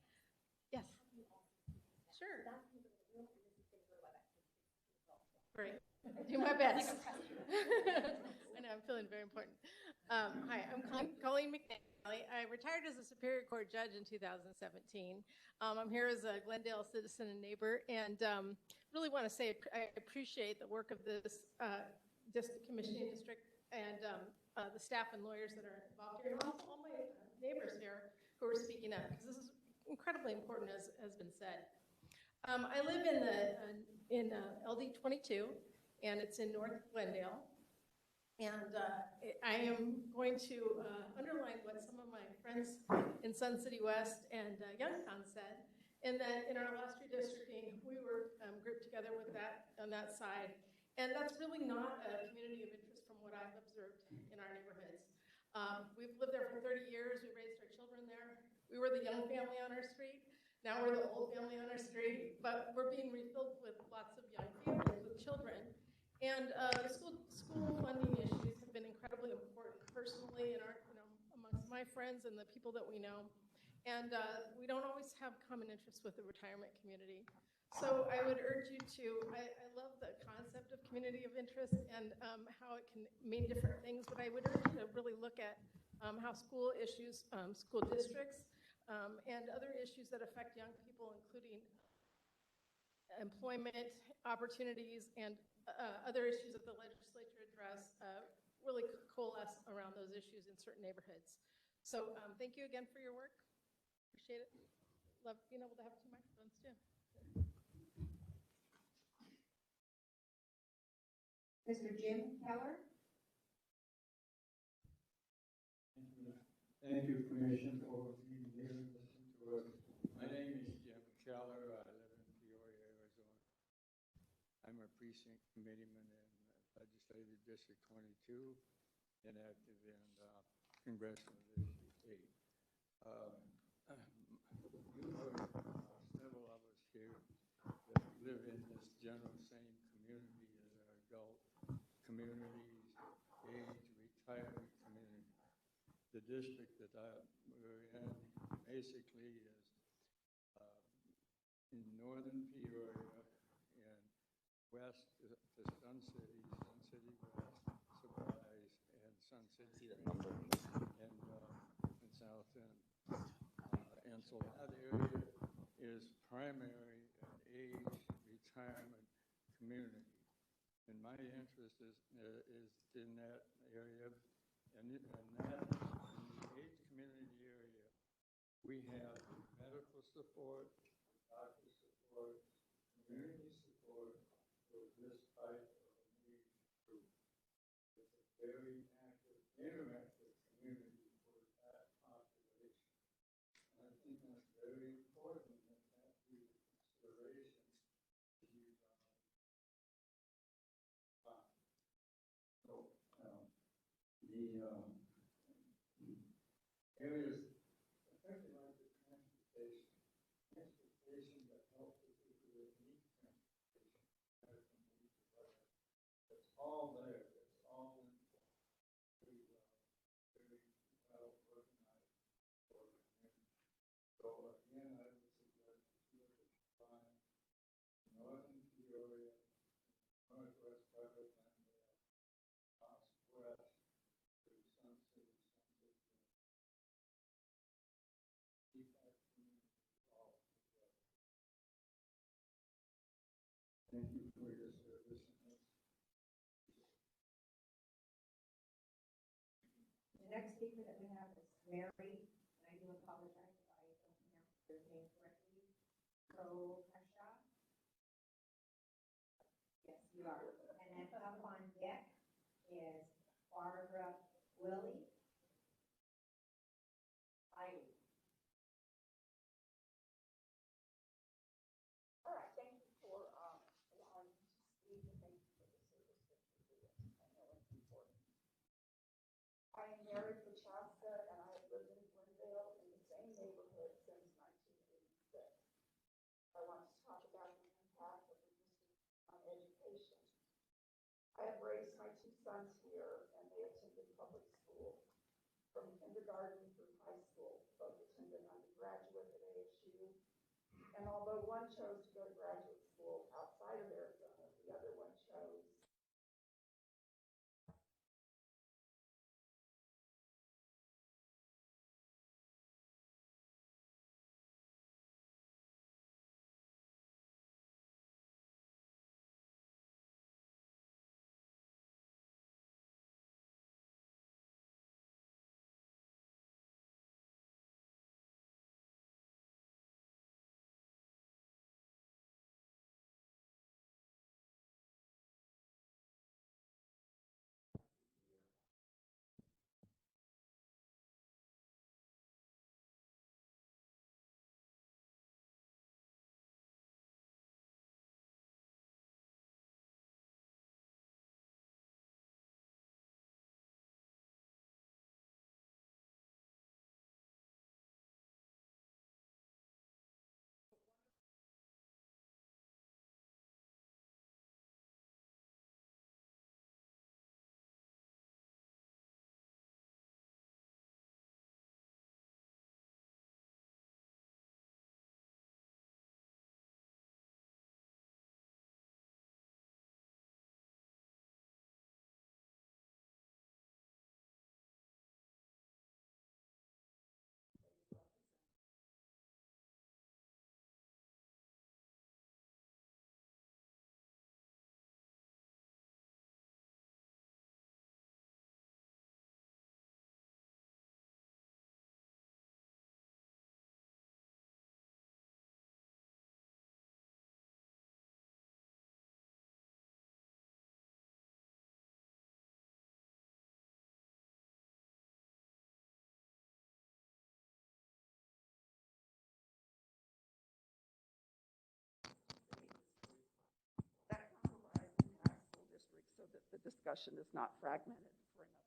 Yes. Sure. Great. Do my best. I know, I'm feeling very important. Hi, I'm Colleen McNally. I retired as a Superior Court judge in 2017. I'm here as a Glendale citizen and neighbor, and really want to say I appreciate the work of this commissioning district and the staff and lawyers that are involved here, and also all my neighbors here who are speaking up, because this is incredibly important, as has been said. I live in LD 22, and it's in North Glendale. And I am going to underline what some of my friends in Sun City West and Youngtown said, in that in our last redistricting, we were grouped together with that on that side. And that's really not a community of interest from what I've observed in our neighborhoods. We've lived there for 30 years. We raised our children there. We were the young family on our street. Now we're the old family on our street, but we're being refilled with lots of young families with children. And the school funding issues have been incredibly important personally in our, amongst my friends and the people that we know. And we don't always have common interests with the retirement community. So I would urge you to, I love the concept of community of interest and how it can mean different things, but I would urge you to really look at how school issues, school districts, and other issues that affect young people, including employment opportunities and other issues that the legislature address, really coalesce around those issues in certain neighborhoods. So thank you again for your work. Appreciate it. Love being able to have 2 microphones too. Mr. Jim Keller. Thank you, Commission, for being here and listening to us. My name is Jim Keller. I live in Peoria, Arizona. I'm a precinct committeeman in Legislative District 22 and active in Congressional District 8. You know, several of us here that live in this general same community as our adult communities, age, retirement community. The district that we're in basically is in northern Peoria and west to Sun City West, Surprise, and Sun City and South End. And so that area is primary age retirement community. And my interest is in that area. And in the age community area, we have medical support, doctor support, community support for this type of age group. It's a very active, interactive community for that population. And I think that's very important that that be a consideration to use the areas, especially like the transportation that help the people that need transportation, it's all there. It's all in very well organized for the community. So again, I would suggest that you look at northern Peoria, northwest part of Glendale, southwest to Sun City. Keep that community all together. Thank you for your service. The next speaker that we have is Mary, and I do apologize if I don't pronounce her name correctly. Prashaw. Yes, you are. And then up on deck is Barbara Willie. All right, thank you for allowing me to speak, and thank you for the service that you're doing. I know it's important. sons here, and they attended public school from kindergarten through high school. Both attended undergraduate at ASU. And although one chose to go to graduate school outside of Arizona, the other one chose that compromise in our school district so that the discussion is not fragmented for another.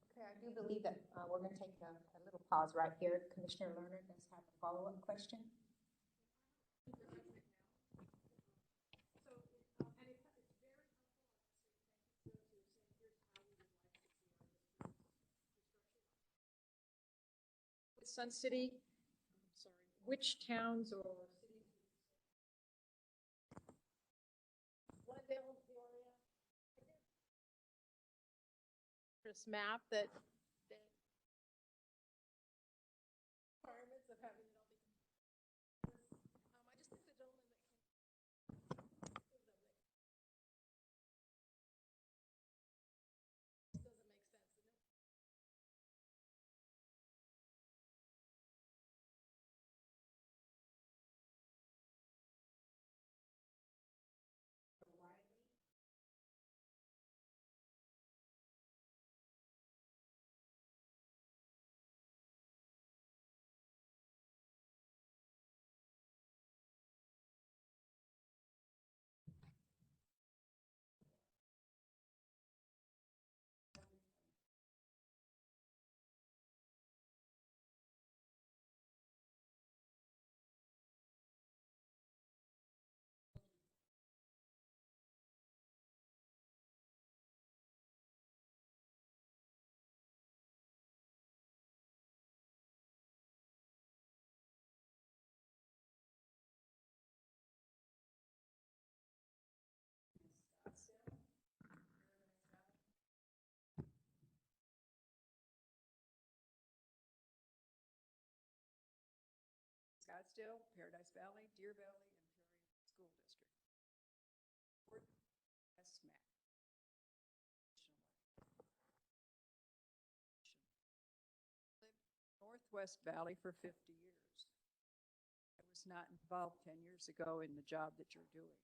Okay, I do believe that we're going to take a little pause right here. Commissioner Lerner does have a follow-up question. Sun City, sorry, which towns or cities? Glendale, Peoria. This map that requirements of having it all be. I just think the gentleman that doesn't make sense. Scottsdale, Paradise Valley, Deer Valley, and Peoria School District. SMAC. Northwest Valley for 50 years. I was not involved 10 years ago in the job that you're doing.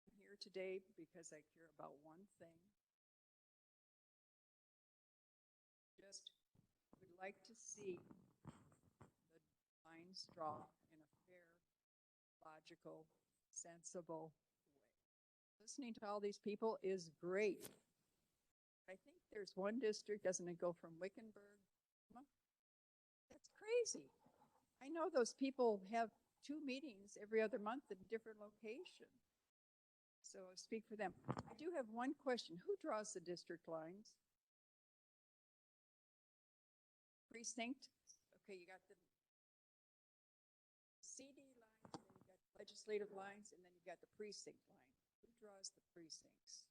I'm here today because I care about one thing. Just would like to see the lines drawn in a fair, logical, sensible way. Listening to all these people is great. I think there's one district, doesn't it go from Wickenburg? That's crazy. I know those people have 2 meetings every other month in a different location. So I speak for them. I do have one question. Who draws the district lines? Precinct? Okay, you got the CD lines, and then you got the legislative lines, and then you got the precinct line. Who draws the precincts?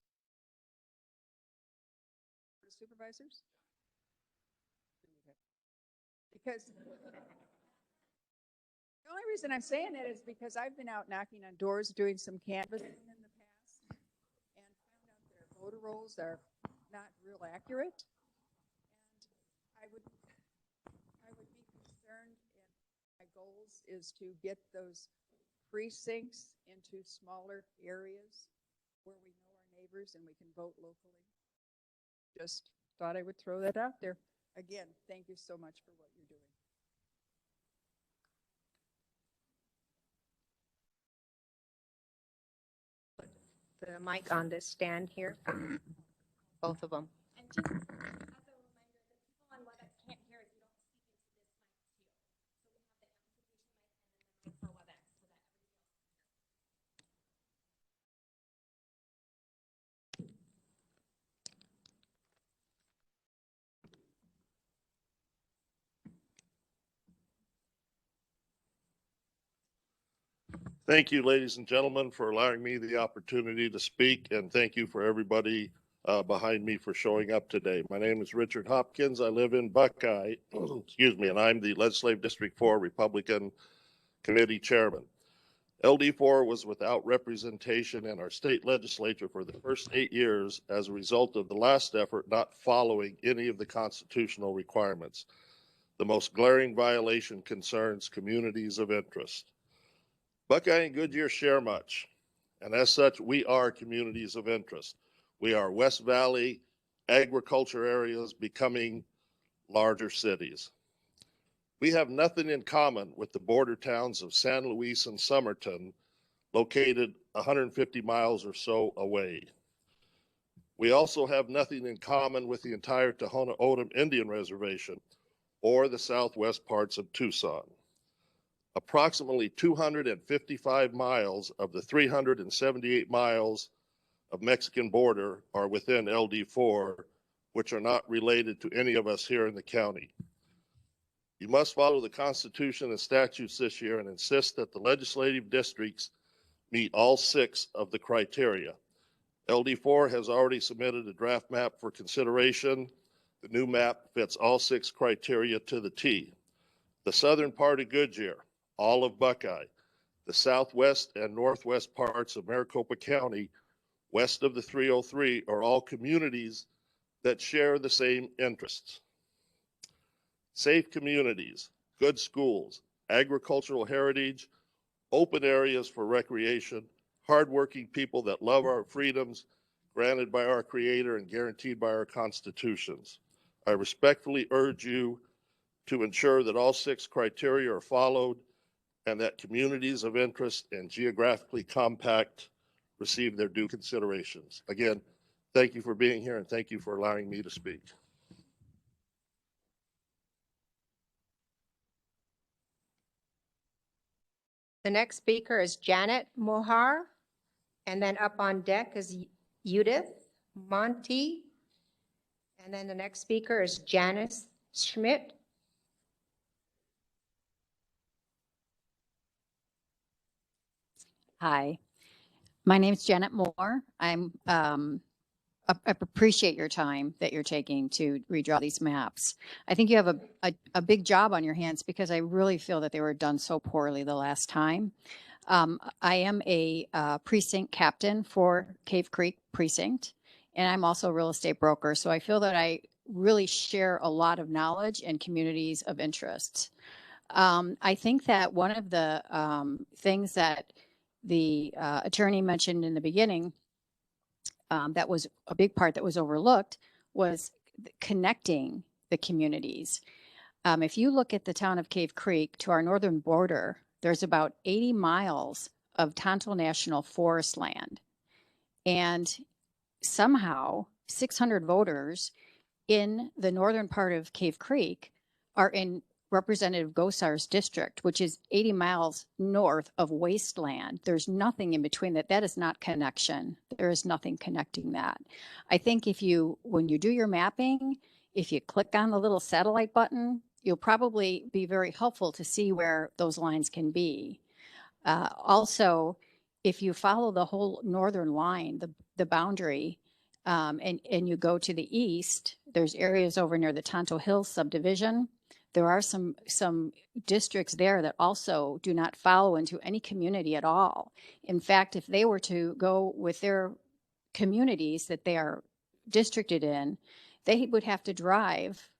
Board of Supervisors? Because the only reason I'm saying that is because I've been out knocking on doors doing some canvassing in the past and found out that our voter rolls are not real accurate. And I would be concerned, and my goals is to get those precincts into smaller areas where we know our neighbors and we can vote locally. Just thought I would throw that out there. Again, thank you so much for what you're doing. The mic on this stand here, both of them. And just as a reminder, the people on WebEx can't hear if you don't speak into this mic too. So we have the amplification mic and then the mic for WebEx so that everybody else can hear. Thank you, ladies and gentlemen, for allowing me the opportunity to speak, and thank you for everybody behind me for showing up today. My name is Richard Hopkins. I live in Buckeye, excuse me, and I'm the Legislative District 4 Republican Committee Chairman. LD4 was without representation in our state legislature for the first 8 years as a result of the last effort not following any of the constitutional requirements. The most glaring violation concerns communities of interest. Buckeye and Goodyear share much, and as such, we are communities of interest. We are West Valley agriculture areas becoming larger cities. We have nothing in common with the border towns of San Luis and Somerton, located 150 miles or so away. We also have nothing in common with the entire Tohono O'odham Indian Reservation or the southwest parts of Tucson. Approximately 255 miles of the 378 miles of Mexican border are within LD4, which are not related to any of us here in the county. You must follow the Constitution and statutes this year and insist that the legislative districts meet all 6 of the criteria. LD4 has already submitted a draft map for consideration. The new map fits all 6 criteria to the T. The southern part of Goodyear, all of Buckeye, the southwest and northwest parts of Maricopa County, west of the 303, are all communities that share the same interests. Safe communities, good schools, agricultural heritage, open areas for recreation, hardworking people that love our freedoms granted by our Creator and guaranteed by our constitutions. I respectfully urge you to ensure that all 6 criteria are followed and that communities of interest and geographically compact receive their due considerations. Again, thank you for being here and thank you for allowing me to speak. The next speaker is Janet Mohar, and then up on deck is Judith Monty, and then the next speaker is Janice Schmidt. Hi, my name is Janet Moore. I appreciate your time that you're taking to redraw these maps. I think you have a big job on your hands because I really feel that they were done so poorly the last time. I am a precinct captain for Cave Creek Precinct, and I'm also a real estate broker. So I feel that I really share a lot of knowledge and communities of interest. I think that one of the things that the attorney mentioned in the beginning that was a big part that was overlooked was connecting the communities. If you look at the town of Cave Creek to our northern border, there's about 80 miles of Tonto National Forest land. And somehow 600 voters in the northern part of Cave Creek are in Representative Gosar's district, which is 80 miles north of wasteland. There's nothing in between that. That is not connection. There is nothing connecting that. I think when you do your mapping, if you click on the little satellite button, you'll probably be very helpful to see where those lines can be. Also, if you follow the whole northern line, the boundary, and you go to the east, there's areas over near the Tonto Hills subdivision. There are some districts there that also do not follow into any community at all. In fact, if they were to go with their communities that they are districted in, they would have to drive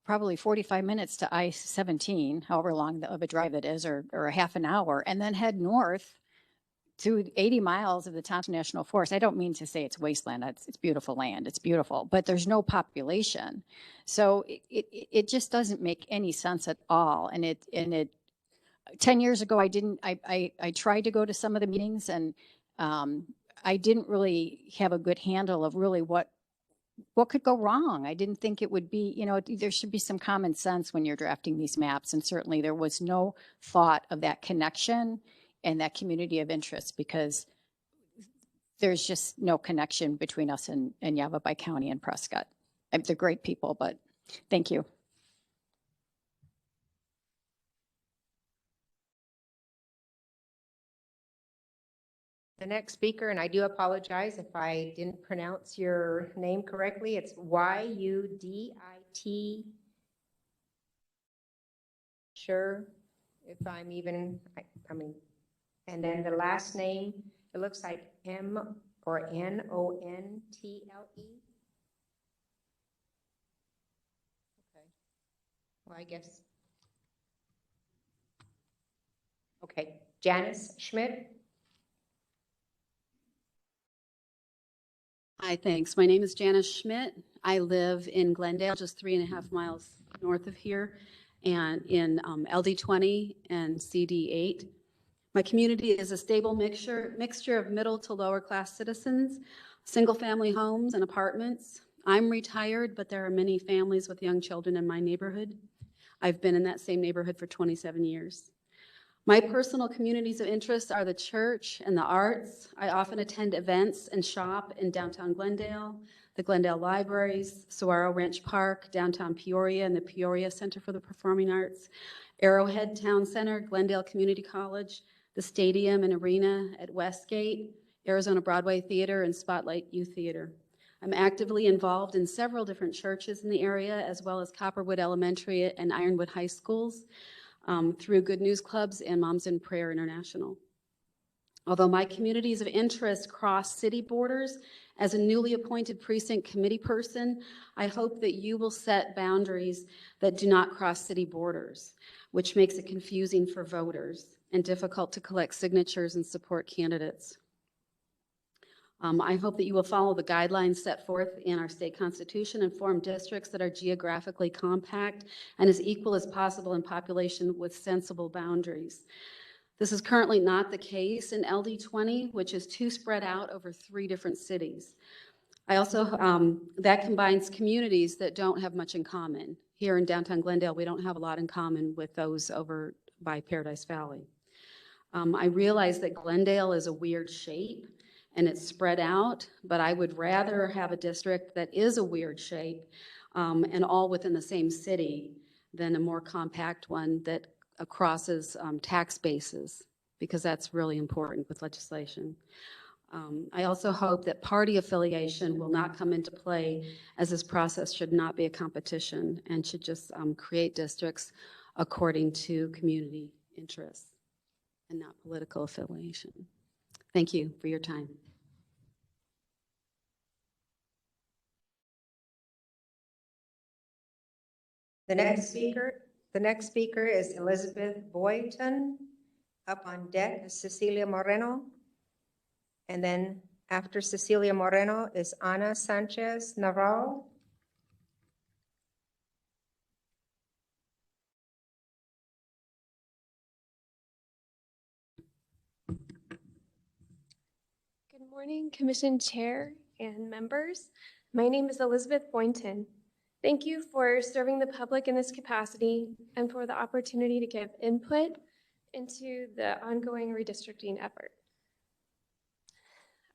probably 45 minutes to I-17, however long of a drive it is, or a half an hour, and then head north through 80 miles of the Tonto National Forest. I don't mean to say it's wasteland. It's beautiful land. It's beautiful, but there's no population. So it just doesn't make any sense at all. And it 10 years ago, I tried to go to some of the meetings, and I didn't really have a good handle of really what could go wrong. I didn't think it would be, there should be some common sense when you're drafting these maps. And certainly there was no thought of that connection and that community of interest, because there's just no connection between us and Yavapai County and Prescott. They're great people, but thank you. The next speaker, and I do apologize if I didn't pronounce your name correctly, it's Y-U-D-I-T. Sure, if I'm even, and then the last name, it looks like M or N-O-N-T-L-E. Okay, well, I guess. Okay, Janice Schmidt. Hi, thanks. My name is Janice Schmidt. I live in Glendale, just 3.5 miles north of here, and in LD20 and CD8. My community is a stable mixture of middle to lower class citizens, single family homes and apartments. I'm retired, but there are many families with young children in my neighborhood. I've been in that same neighborhood for 27 years. My personal communities of interest are the church and the arts. I often attend events and shop in downtown Glendale, the Glendale Libraries, Saguaro Ranch Park, downtown Peoria, and the Peoria Center for the Performing Arts, Arrowhead Town Center, Glendale Community College, the stadium and arena at Westgate, Arizona Broadway Theater, and Spotlight Youth Theater. I'm actively involved in several different churches in the area, as well as Copperwood Elementary and Ironwood High Schools, through Good News Clubs and Moms in Prayer International. Although my communities of interest cross city borders, as a newly appointed precinct committee person, I hope that you will set boundaries that do not cross city borders, which makes it confusing for voters and difficult to collect signatures and support candidates. I hope that you will follow the guidelines set forth in our state constitution and form districts that are geographically compact and as equal as possible in population with sensible boundaries. This is currently not the case in LD20, which is too spread out over 3 different cities. I also, that combines communities that don't have much in common. Here in downtown Glendale, we don't have a lot in common with those over by Paradise Valley. I realize that Glendale is a weird shape and it's spread out, but I would rather have a district that is a weird shape and all within the same city than a more compact one that crosses tax bases, because that's really important with legislation. I also hope that party affiliation will not come into play, as this process should not be a competition and should just create districts according to community interests and not political affiliation. Thank you for your time. The next speaker is Elizabeth Boynton. Up on deck is Cecilia Moreno. And then after Cecilia Moreno is Ana Sanchez Navarro. Good morning, Commission Chair and members. My name is Elizabeth Boynton. Thank you for serving the public in this capacity and for the opportunity to give input into the ongoing redistricting effort.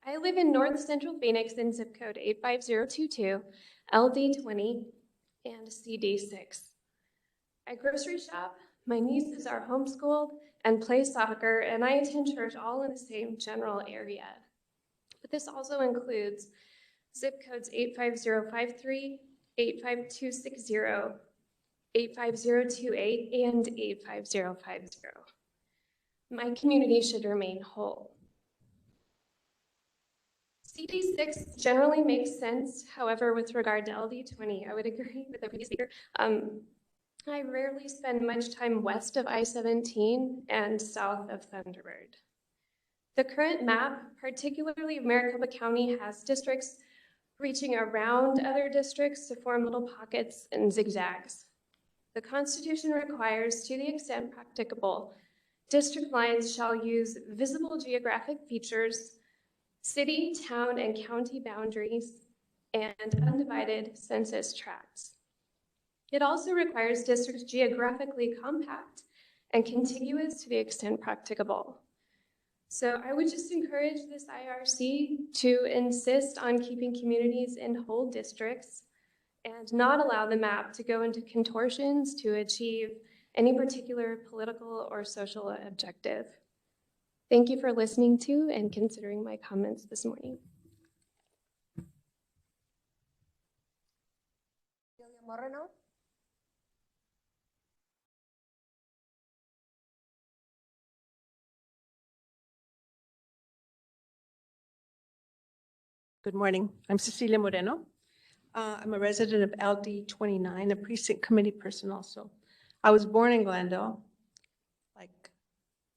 I live in North Central Phoenix in zip code 85022, LD20, and CD6. I grocery shop, my nieces are homeschooled and play soccer, and I attend church all in the same general area. But this also includes zip codes 85053, 85260, 85028, and 85050. My community should remain whole. CD6 generally makes sense. However, with regard to LD20, I would agree with the previous speaker. I rarely spend much time west of I-17 and south of Thunderbird. The current map, particularly of Maricopa County, has districts reaching around other districts to form little pockets and zigzags. The Constitution requires, to the extent practicable, district lines shall use visible geographic features, city, town, and county boundaries, and undivided census tracts. It also requires districts geographically compact and contiguous to the extent practicable. So I would just encourage this IRC to insist on keeping communities in whole districts and not allow the map to go into contortions to achieve any particular political or social objective. Thank you for listening to and considering my comments this morning. Cecilia Moreno. Good morning. I'm Cecilia Moreno. I'm a resident of LD 29, a precinct committee person also. I was born in Glendale, like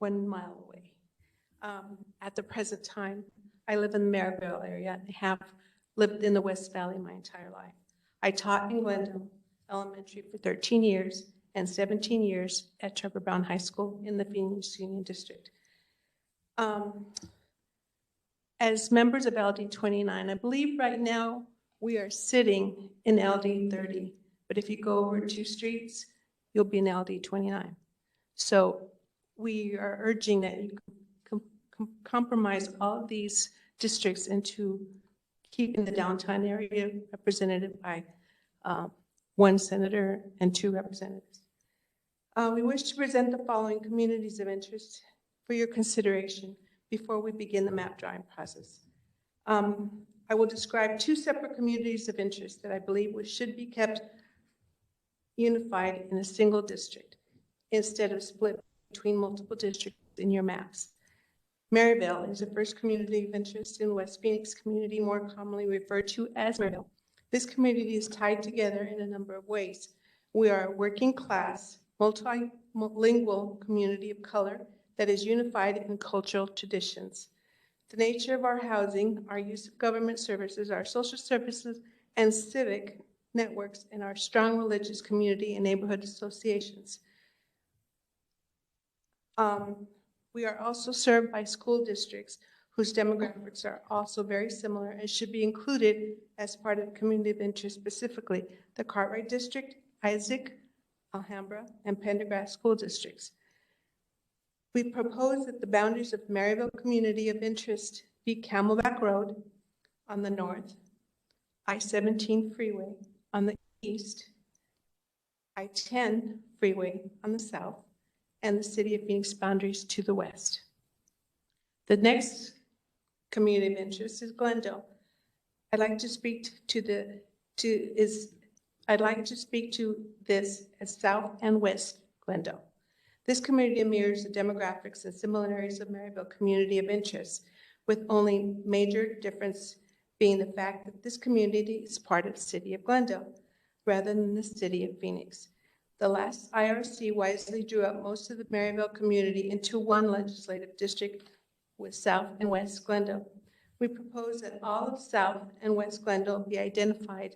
1 mile away. At the present time, I live in the Maryville area and have lived in the West Valley my entire life. I taught in Glendale Elementary for 13 years and 17 years at Trevor Brown High School in the Phoenix Union District. As members of LD 29, I believe right now we are sitting in LD 30, but if you go over 2 streets, you'll be in LD 29. So we are urging that you compromise all of these districts into keeping the downtown area represented by 1 senator and 2 representatives. We wish to present the following communities of interest for your consideration before we begin the map drawing process. I will describe 2 separate communities of interest that I believe should be kept unified in a single district instead of split between multiple districts in your maps. Maryville is the first community of interest in West Phoenix community, more commonly referred to as Maryville. This community is tied together in a number of ways. We are a working class, multilingual community of color that is unified in cultural traditions. The nature of our housing, our use of government services, our social services, and civic networks, and our strong religious community and neighborhood associations. We are also served by school districts whose demographics are also very similar and should be included as part of the community of interest, specifically the Cartwright District, Isaac, Alhambra, and Pendergrass school districts. We propose that the boundaries of Maryville community of interest be Camelback Road on the north, I-17 freeway on the east, I-10 freeway on the south, and the city of Phoenix boundaries to the west. The next community of interest is Glendale. I'd like to speak to this as South and West Glendale. This community mirrors the demographics and similarities of Maryville community of interest, with only major difference being the fact that this community is part of the city of Glendale rather than the city of Phoenix. The last IRC wisely drew up most of the Maryville community into 1 legislative district with South and West Glendale. We propose that all of South and West Glendale be identified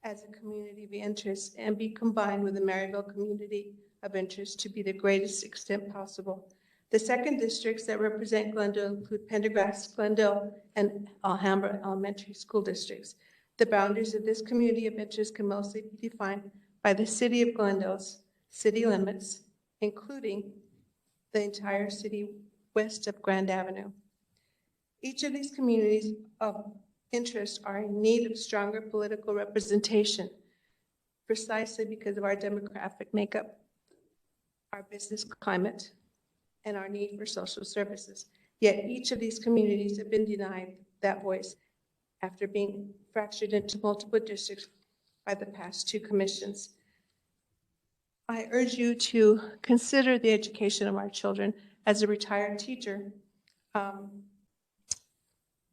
as a community of interest and be combined with the Maryville community of interest to be the greatest extent possible. The second districts that represent Glendale include Pendergrass, Glendale, and Alhambra elementary school districts. The boundaries of this community of interest can mostly be defined by the city of Glendale's city limits, including the entire city west of Grand Avenue. Each of these communities of interest are in need of stronger political representation, precisely because of our demographic makeup, our business climate, and our need for social services. Yet each of these communities have been denied that voice after being fractured into multiple districts by the past two commissions. I urge you to consider the education of our children. As a retired teacher,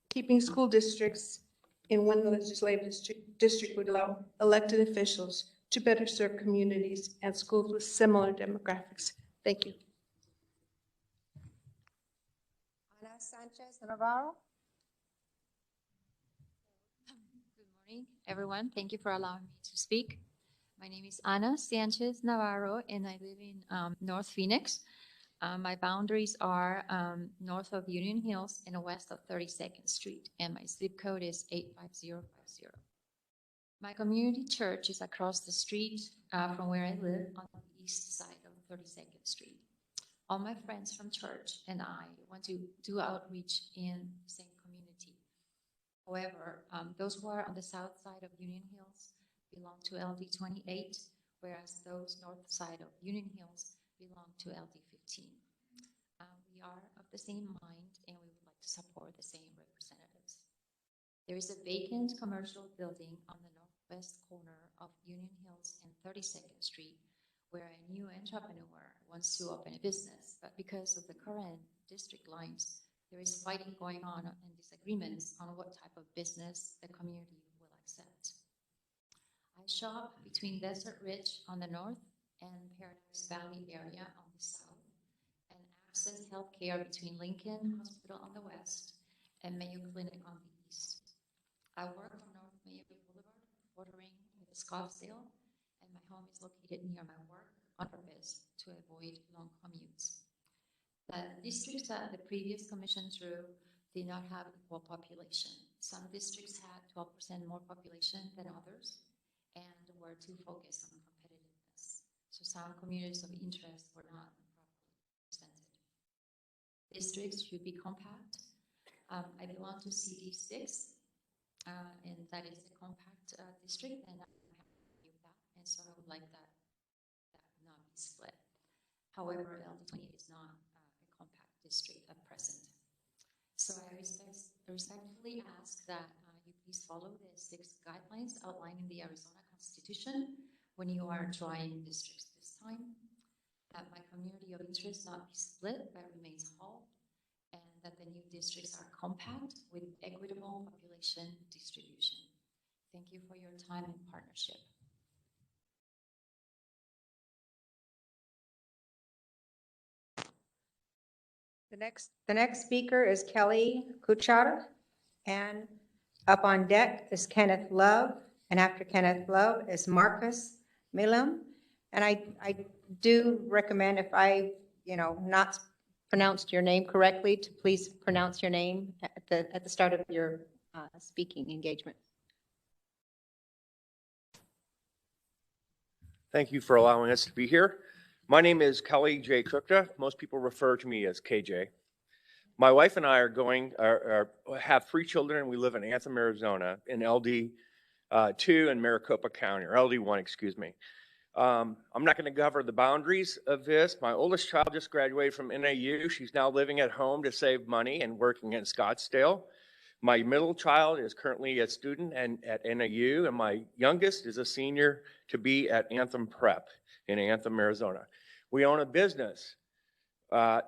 keeping school districts in one legislative district would allow elected officials to better serve communities and schools with similar demographics. Thank you. Ana Sanchez Navarro. Good morning, everyone. Thank you for allowing me to speak. My name is Ana Sanchez Navarro, and I live in North Phoenix. My boundaries are north of Union Hills and west of 32nd Street, and my zip code is 85050. My community church is across the street from where I live on the east side of 32nd Street. All my friends from church and I want to do outreach in the same community. However, those who are on the south side of Union Hills belong to LD 28, whereas those north side of Union Hills belong to LD 15. We are of the same mind, and we would like to support the same representatives. There is a vacant commercial building on the northwest corner of Union Hills and 32nd Street where a new entrepreneur wants to open a business, but because of the current district lines, there is fighting going on and disagreements on what type of business the community will accept. I shop between Desert Ridge on the north and Paradise Valley area on the south, and access healthcare between Lincoln Hospital on the west and Mayo Clinic on the east. I work on North Mayo Boulevard, bordering with Scottsdale, and my home is located near my work on purpose to avoid long commutes. The districts that the previous commission drew did not have equal population. Some districts had 12% more population than others and were too focused on competitiveness. So some communities of interest were not properly represented. Districts should be compact. I belong to CD6, and that is a compact district, and I'm happy with that. And so I would like that not be split. However, LD28 is not a compact district at present. So I respectfully ask that you please follow the 6 guidelines outlined in the Arizona Constitution when you are drawing districts this time. That my community of interest not be split but remains whole, and that the new districts are compact with equitable population distribution. Thank you for your time and partnership. The next speaker is Kelly Kuchar, and up on deck is Kenneth Love, and after Kenneth Love is Marcus Milam. And I do recommend, if I, not pronounced your name correctly, to please pronounce your name at the start of your speaking engagement. Thank you for allowing us to be here. My name is Kelly J. Kukta. Most people refer to me as KJ. My wife and I have 3 children, and we live in Anthem, Arizona, in LD 2 in Maricopa County, or LD 1, excuse me. I'm not going to cover the boundaries of this. My oldest child just graduated from NAU. She's now living at home to save money and working in Scottsdale. My middle child is currently a student at NAU, and my youngest is a senior to be at Anthem Prep in Anthem, Arizona. We own a business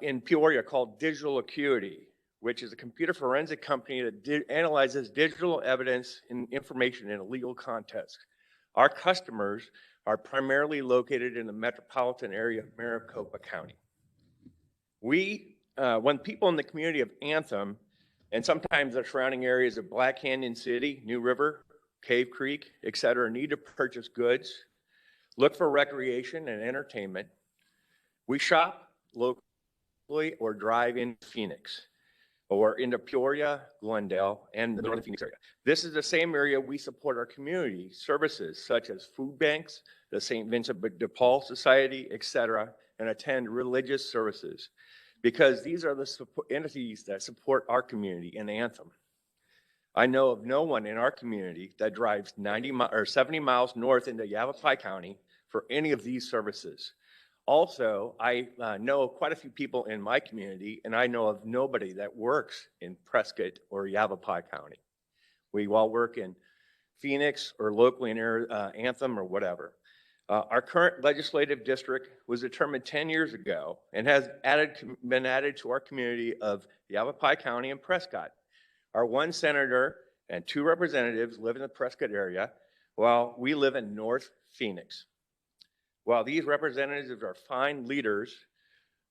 in Peoria called Digital Acuity, which is a computer forensic company that analyzes digital evidence and information in a legal context. Our customers are primarily located in the metropolitan area of Maricopa County. When people in the community of Anthem, and sometimes the surrounding areas of Black Canyon City, New River, Cave Creek, etc., need to purchase goods, look for recreation and entertainment, we shop locally or drive in Phoenix. or into Peoria, Glendale, and the Northern Phoenix area. This is the same area we support our community services, such as food banks, the St. Vincent de Paul Society, etc., and attend religious services, because these are the entities that support our community in Anthem. I know of no one in our community that drives 70 miles north into Yavapai County for any of these services. Also, I know quite a few people in my community, and I know of nobody that works in Prescott or Yavapai County. We all work in Phoenix or locally in Anthem or whatever. Our current legislative district was determined 10 years ago and has been added to our community of Yavapai County and Prescott. Our one senator and 2 representatives live in the Prescott area, while we live in North Phoenix. While these representatives are fine leaders,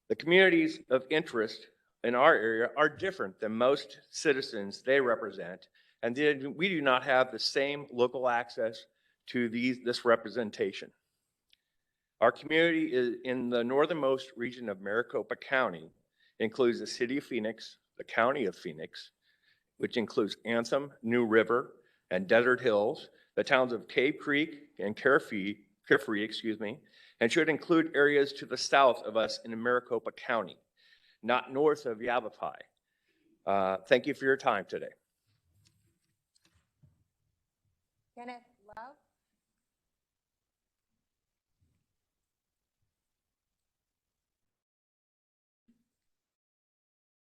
the communities of interest in our area are different than most citizens they represent, and we do not have the same local access to this representation. Our community is in the northernmost region of Maricopa County, includes the city of Phoenix, the county of Phoenix, which includes Anthem, New River, and Desert Hills, the towns of Cave Creek and Carefree, and should include areas to the south of us in Maricopa County, not north of Yavapai. Thank you for your time today. Kenneth Love.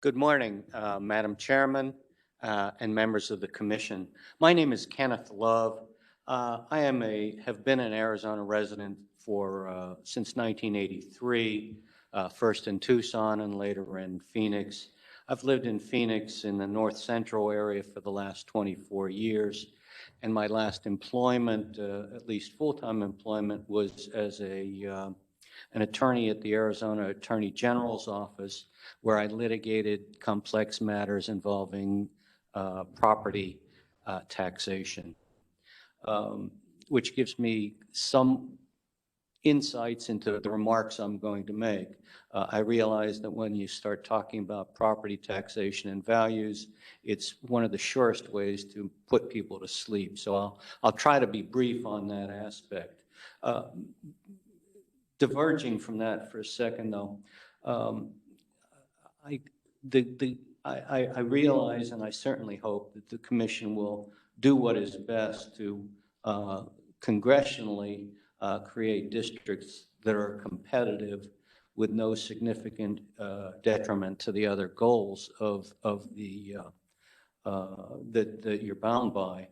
Good morning, Madam Chairman and members of the Commission. My name is Kenneth Love. I have been an Arizona resident for since 1983, first in Tucson and later in Phoenix. I've lived in Phoenix in the north central area for the last 24 years, and my last employment, at least full-time employment, was as an attorney at the Arizona Attorney General's office, where I litigated complex matters involving property taxation, which gives me some insights into the remarks I'm going to make. I realize that when you start talking about property taxation and values, it's one of the surest ways to put people to sleep. So I'll try to be brief on that aspect. Diverging from that for a second, though, I realize, and I certainly hope, that the Commission will do what is best to congressionally create districts that are competitive with no significant detriment to the other goals of the that you're bound by.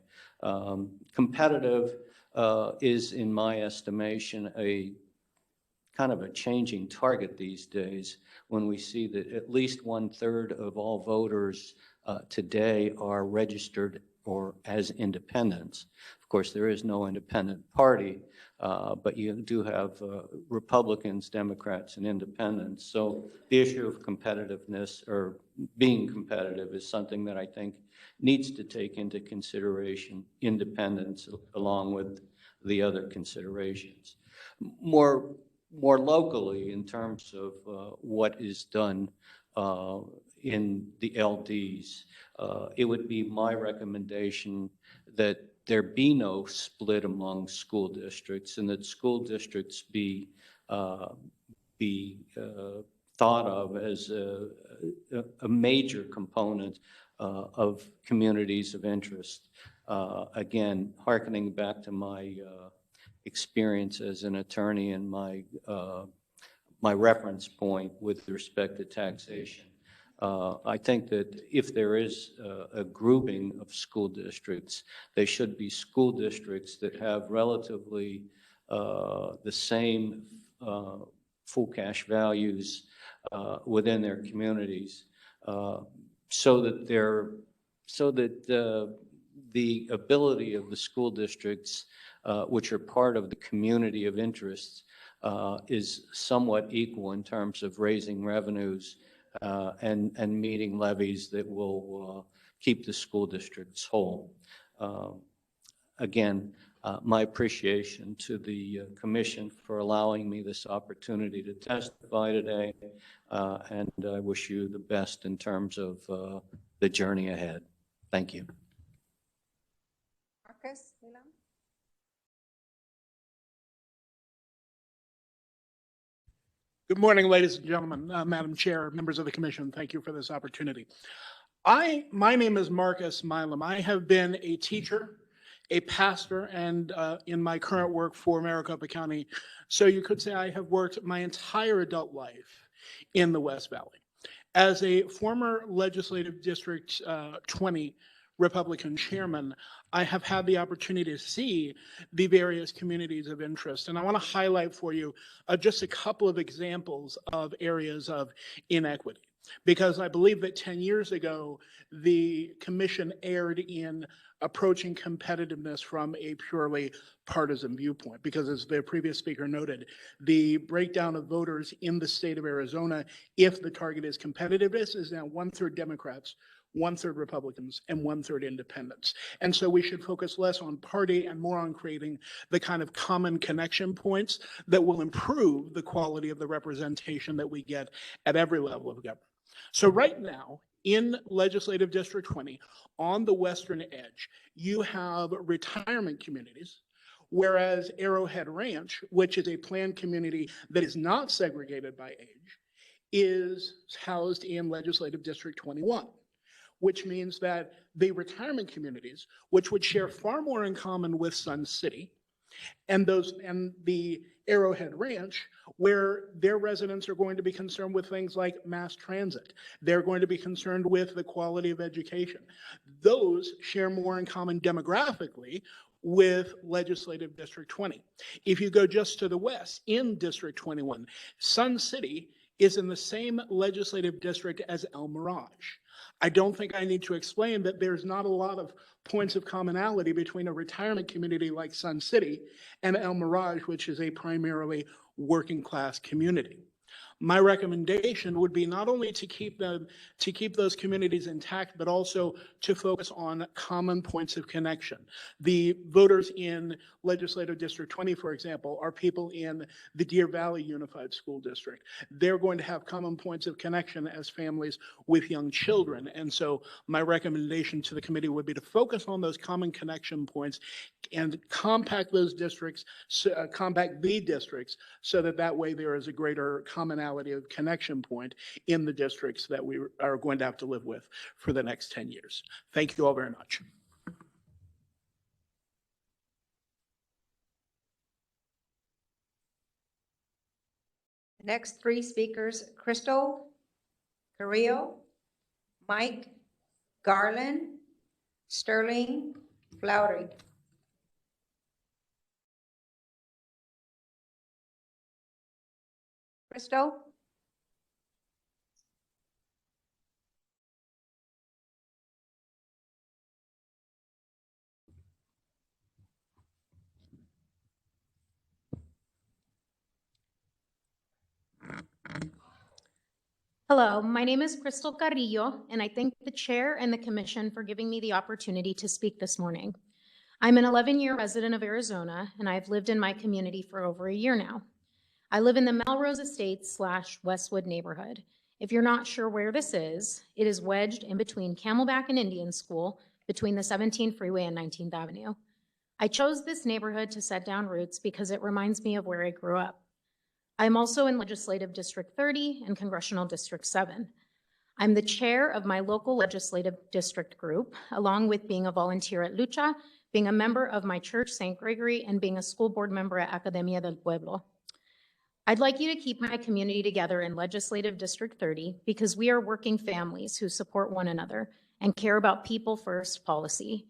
Competitive is, in my estimation, a kind of a changing target these days when we see that at least 1/3 of all voters today are registered or as independents. Of course, there is no independent party, but you do have Republicans, Democrats, and independents. So the issue of competitiveness or being competitive is something that I think needs to take into consideration independence along with the other considerations. More locally, in terms of what is done in the LDs, it would be my recommendation that there be no split among school districts, and that school districts be thought of as a major component of communities of interest. Again, hearkening back to my experience as an attorney and my reference point with respect to taxation. I think that if there is a grouping of school districts, they should be school districts that have relatively the same full cash values within their communities, so that the ability of the school districts, which are part of the community of interest, is somewhat equal in terms of raising revenues and meeting levies that will keep the school districts whole. Again, my appreciation to the commission for allowing me this opportunity to testify today, and I wish you the best in terms of the journey ahead. Thank you. Marcus, Good morning, ladies and gentlemen, Madam Chair, members of the commission. Thank you for this opportunity. My name is Marcus Milam. I have been a teacher, a pastor, and in my current work for Maricopa County. So you could say I have worked my entire adult life in the West Valley. As a former Legislative District 20 Republican chairman, I have had the opportunity to see the various communities of interest. And I want to highlight for you just a couple of examples of areas of inequity, because I believe that 10 years ago, the commission erred in approaching competitiveness from a purely partisan viewpoint, because as the previous speaker noted, the breakdown of voters in the state of Arizona, if the target is competitiveness, is now 1/3 Democrats, 1/3 Republicans, and 1/3 independents. And so we should focus less on party and more on creating the kind of common connection points that will improve the quality of the representation that we get at every level of government. So right now, in Legislative District 20, on the western edge, you have retirement communities, whereas Arrowhead Ranch, which is a planned community that is not segregated by age, is housed in Legislative District 21. Which means that the retirement communities, which would share far more in common with Sun City, and the Arrowhead Ranch, where their residents are going to be concerned with things like mass transit. They're going to be concerned with the quality of education. Those share more in common demographically with Legislative District 20. If you go just to the west, in District 21, Sun City is in the same legislative district as El Mirage. I don't think I need to explain that there's not a lot of points of commonality between a retirement community like Sun City and El Mirage, which is a primarily working class community. My recommendation would be not only to keep those communities intact, but also to focus on common points of connection. The voters in Legislative District 20, for example, are people in the Deer Valley Unified School District. They're going to have common points of connection as families with young children. And so my recommendation to the committee would be to focus on those common connection points and compact those districts, compact the districts, so that way there is a greater commonality of connection point in the districts that we are going to have to live with for the next 10 years. Thank you all very much. The next three speakers, Crystal Carrillo, Mike Garland, Sterling Flowry. Crystal? Hello, my name is Crystal Carrillo, and I thank the chair and the commission for giving me the opportunity to speak this morning. I'm an 11-year resident of Arizona, and I've lived in my community for over a year now. I live in the Melrose Estates / Westwood neighborhood. If you're not sure where this is, it is wedged in between Camelback and Indian School, between the 17th Freeway and 19th Avenue. I chose this neighborhood to set down roots because it reminds me of where I grew up. I'm also in Legislative District 30 and Congressional District 7. I'm the chair of my local legislative district group, along with being a volunteer at Lucha, being a member of my church, St. Gregory, and being a school board member at Academia del Pueblo. I'd like you to keep my community together in Legislative District 30 because we are working families who support one another and care about people first policy.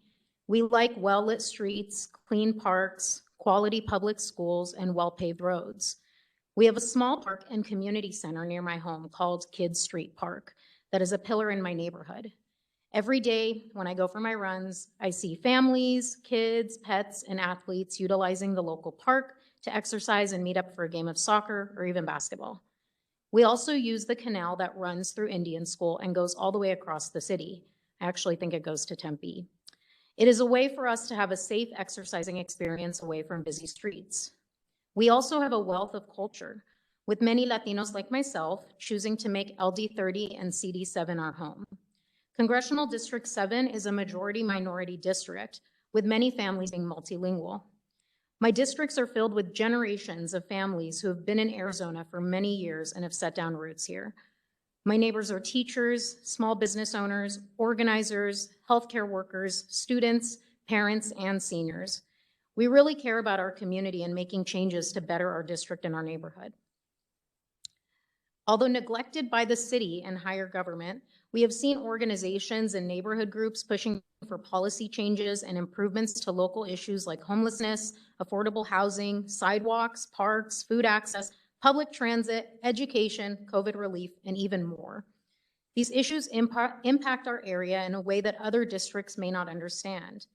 We like well-lit streets, clean parks, quality public schools, and well-paved roads. We have a small park and community center near my home called Kids Street Park that is a pillar in my neighborhood. Every day when I go for my runs, I see families, kids, pets, and athletes utilizing the local park to exercise and meet up for a game of soccer or even basketball. We also use the canal that runs through Indian School and goes all the way across the city. I actually think it goes to Tempe. It is a way for us to have a safe exercising experience away from busy streets. We also have a wealth of culture, with many Latinos like myself choosing to make LD 30 and CD 7 our home. Congressional District 7 is a majority minority district, with many families being multilingual. My districts are filled with generations of families who have been in Arizona for many years and have set down roots here. My neighbors are teachers, small business owners, organizers, healthcare workers, students, parents, and seniors. We really care about our community and making changes to better our district and our neighborhood. Although neglected by the city and higher government, we have seen organizations and neighborhood groups pushing for policy changes and improvements to local issues like homelessness, affordable housing, sidewalks, parks, food access, public transit, education, COVID relief, and even more. These issues impact our area in a way that other districts may not understand.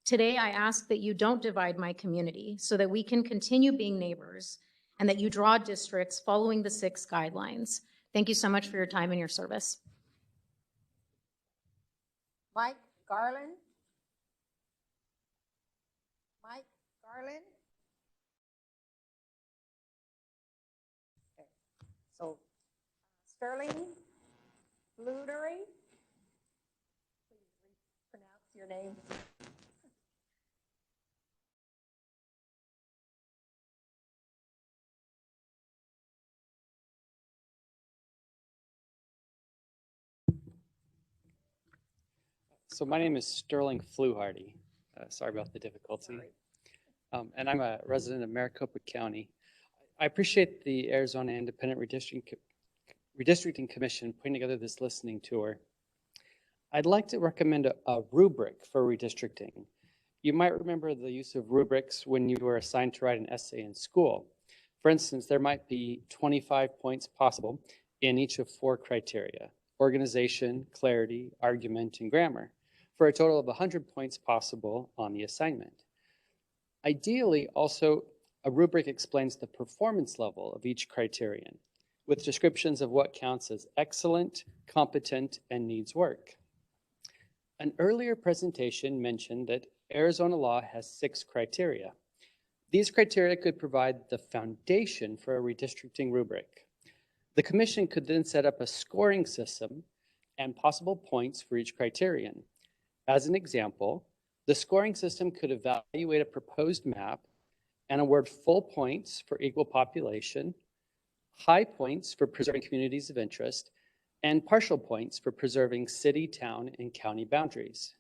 Today, I ask that you don't divide my community so that we can continue being neighbors and that you draw districts following the 6 guidelines. Thank you so much for your time and your service. Mike Garland? Mike Garland? Okay. So, Sterling Ludery? Please pronounce your name. So my name is Sterling Fluharty. Sorry about the difficulty. And I'm a resident of Maricopa County. I appreciate the Arizona Independent Redistricting Commission putting together this listening tour. I'd like to recommend a rubric for redistricting. You might remember the use of rubrics when you were assigned to write an essay in school. For instance, there might be 25 points possible in each of 4 criteria: organization, clarity, argument, and grammar, for a total of 100 points possible on the assignment. Ideally, also, a rubric explains the performance level of each criterion, with descriptions of what counts as excellent, competent, and needs work. An earlier presentation mentioned that Arizona law has 6 criteria. These criteria could provide the foundation for a redistricting rubric. The commission could then set up a scoring system and possible points for each criterion. As an example, the scoring system could evaluate a proposed map and award full points for equal population, high points for preserving communities of interest, and partial points for preserving city, town, and county boundaries.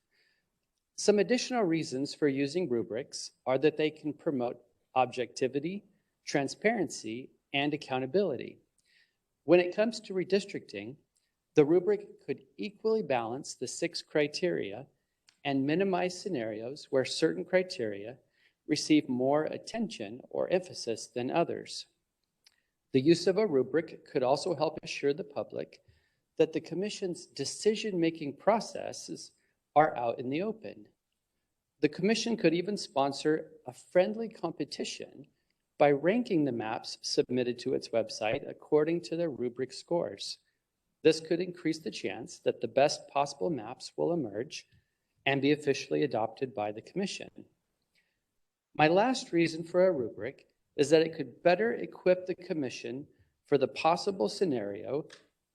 Some additional reasons for using rubrics are that they can promote objectivity, transparency, and accountability. When it comes to redistricting, the rubric could equally balance the 6 criteria and minimize scenarios where certain criteria receive more attention or emphasis than others. The use of a rubric could also help assure the public that the Commission's decision-making processes are out in the open. The Commission could even sponsor a friendly competition by ranking the maps submitted to its website according to their rubric scores. This could increase the chance that the best possible maps will emerge and be officially adopted by the Commission. My last reason for a rubric is that it could better equip the Commission for the possible scenario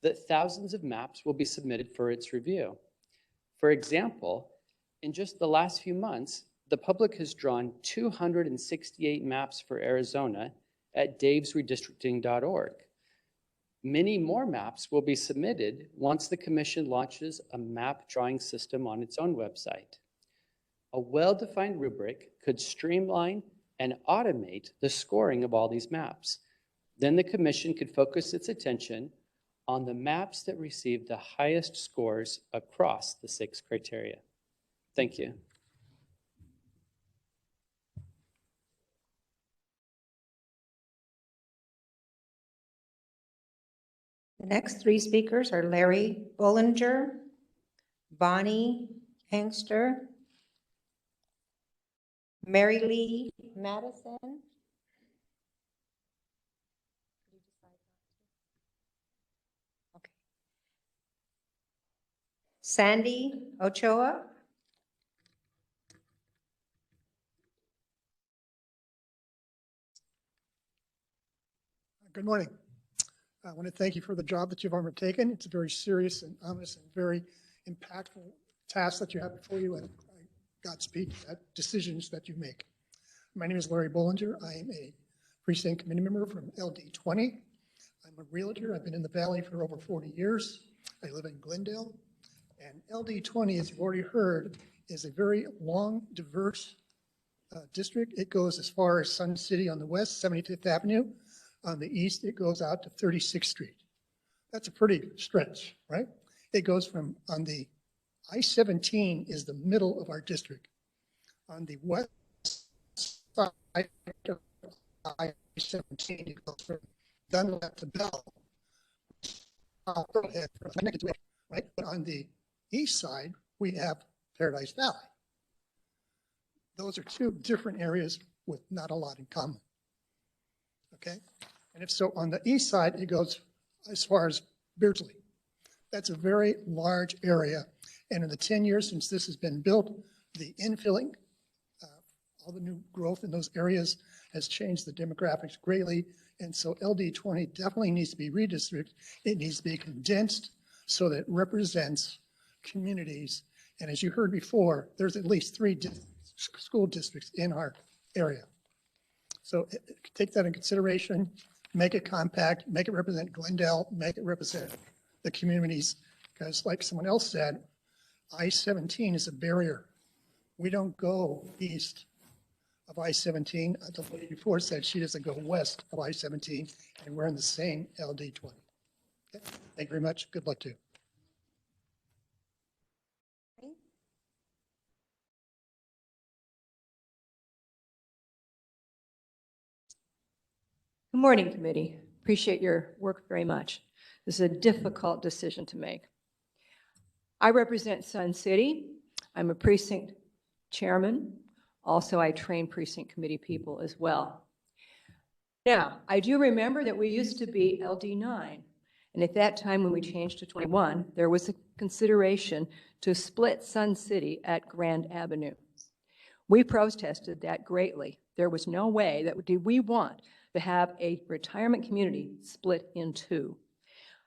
that thousands of maps will be submitted for its review. For example, in just the last few months, the public has drawn 268 maps for Arizona at davesredistricting.org. Many more maps will be submitted once the Commission launches a map drawing system on its own website. A well-defined rubric could streamline and automate the scoring of all these maps. Then the Commission could focus its attention on the maps that receive the highest scores across the 6 criteria. Thank you. The next 3 speakers are Larry Bollinger, Bonnie Angster, Mary Lee Madison, Sandy Ochoa, Good morning. I want to thank you for the job that you've undertaken. It's a very serious and honest and very impactful task that you have before you, and Godspeed at decisions that you make. My name is Larry Bollinger. I am a precinct committee member from LD 20. I'm a realtor. I've been in the Valley for over 40 years. I live in Glendale. And LD 20, as you've already heard, is a very long, diverse district. It goes as far as Sun City on the west, 75th Avenue. On the east, it goes out to 36th Street. That's a pretty stretch, right? It goes from, on the I-17 is the middle of our district. On the west side of I-17, it goes from Dunlap to Bell. Right? But on the east side, we have Paradise Valley. Those are two different areas with not a lot in common. Okay? And if so, on the east side, it goes as far as Beardsley. That's a very large area. And in the 10 years since this has been built, the infilling, all the new growth in those areas has changed the demographics greatly. And so LD 20 definitely needs to be redistricted. It needs to be condensed so that it represents communities. And as you heard before, there's at least 3 school districts in our area. So take that in consideration, make it compact, make it represent Glendale, make it represent the communities. Because like someone else said, I-17 is a barrier. We don't go east of I-17. The lady before said she doesn't go west of I-17, and we're in the same LD 20. Okay. Thank you very much. Good luck to you. Good morning, committee. Appreciate your work very much. This is a difficult decision to make. I represent Sun City. I'm a precinct chairman. Also, I train precinct committee people as well. Now, I do remember that we used to be LD 9. And at that time, when we changed to 21, there was a consideration to split Sun City at Grand Avenue. We protested that greatly. There was no way that we want to have a retirement community split in 2.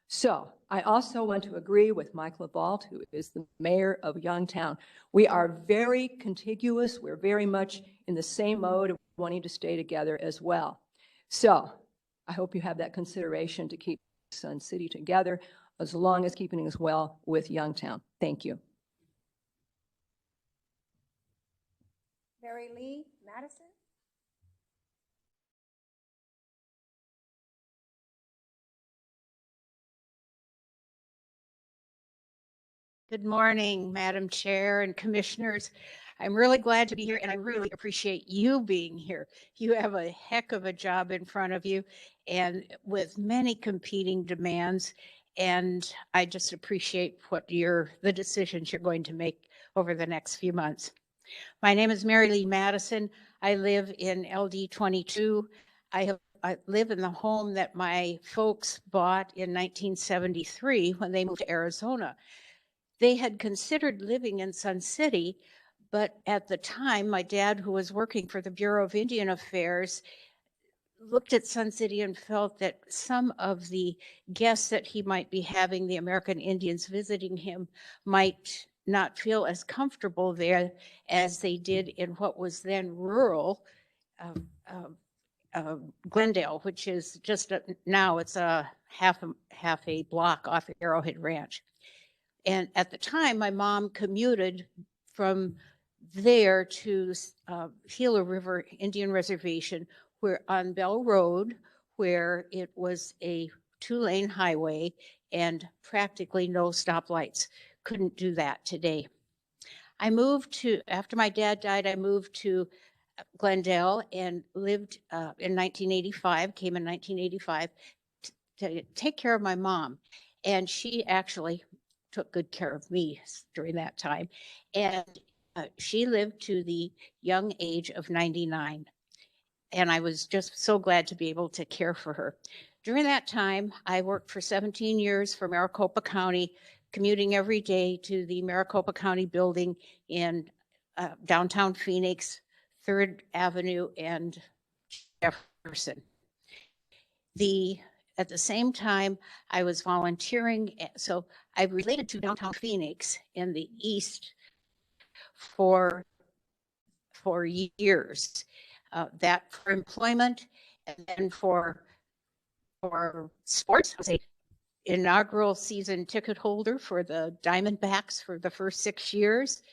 So I also want to agree with Mike LaVault, who is the mayor of Youngtown. We are very contiguous. We're very much in the same mode of wanting to stay together as well. So I hope you have that consideration to keep Sun City together as long as keeping as well with Youngtown. Thank you. Mary Lee Madison. Good morning, Madam Chair and Commissioners. I'm really glad to be here, and I really appreciate you being here. You have a heck of a job in front of you, and with many competing demands, and I just appreciate what the decisions you're going to make over the next few months. My name is Mary Lee Madison. I live in LD 22. I live in the home that my folks bought in 1973 when they moved to Arizona. They had considered living in Sun City, but at the time, my dad, who was working for the Bureau of Indian Affairs, looked at Sun City and felt that some of the guests that he might be having, the American Indians visiting him, might not feel as comfortable there as they did in what was then rural Glendale, which is just now it's a half a block off Arrowhead Ranch. And at the time, my mom commuted from there to Gila River Indian Reservation, where on Bell Road, where it was a 2-lane highway and practically no stoplights. Couldn't do that today. I moved to, after my dad died, I moved to Glendale and lived in 1985, came in 1985 to take care of my mom. And she actually took good care of me during that time. And she lived to the young age of 99. And I was just so glad to be able to care for her. During that time, I worked for 17 years for Maricopa County, commuting every day to the Maricopa County building in downtown Phoenix, 3rd Avenue and Jefferson. At the same time, I was volunteering. So I related to downtown Phoenix in the East for years. That for employment and then for sports. I was a inaugural season ticket holder for the Diamondbacks for the first 6 years.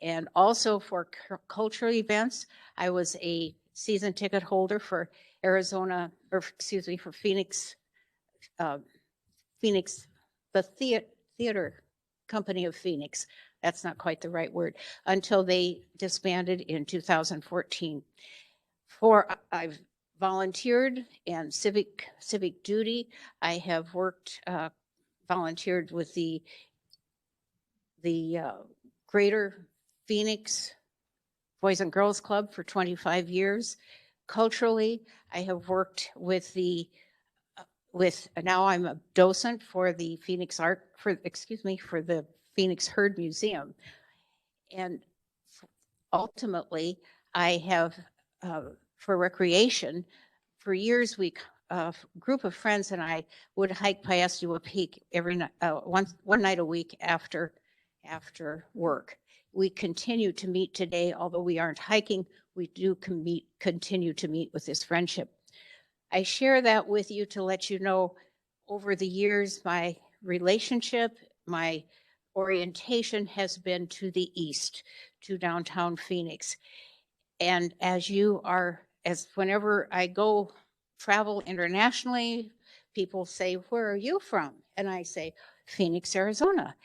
And also for cultural events, I was a season ticket holder for for Phoenix, the theater company of Phoenix. That's not quite the right word, until they disbanded in 2014. I've volunteered and civic duty. I have volunteered with the Greater Phoenix Boys and Girls Club for 25 years. Culturally, I have worked with now I'm a docent for the for the Phoenix Herd Museum. And ultimately, I have, for recreation, for years, a group of friends and I would hike Piestewa Peak every night, one night a week after work. We continue to meet today, although we aren't hiking, we do continue to meet with this friendship. I share that with you to let you know over the years, my relationship, my orientation has been to the east, to downtown Phoenix. And whenever I travel internationally, people say, "Where are you from?" And I say, "Phoenix, Arizona."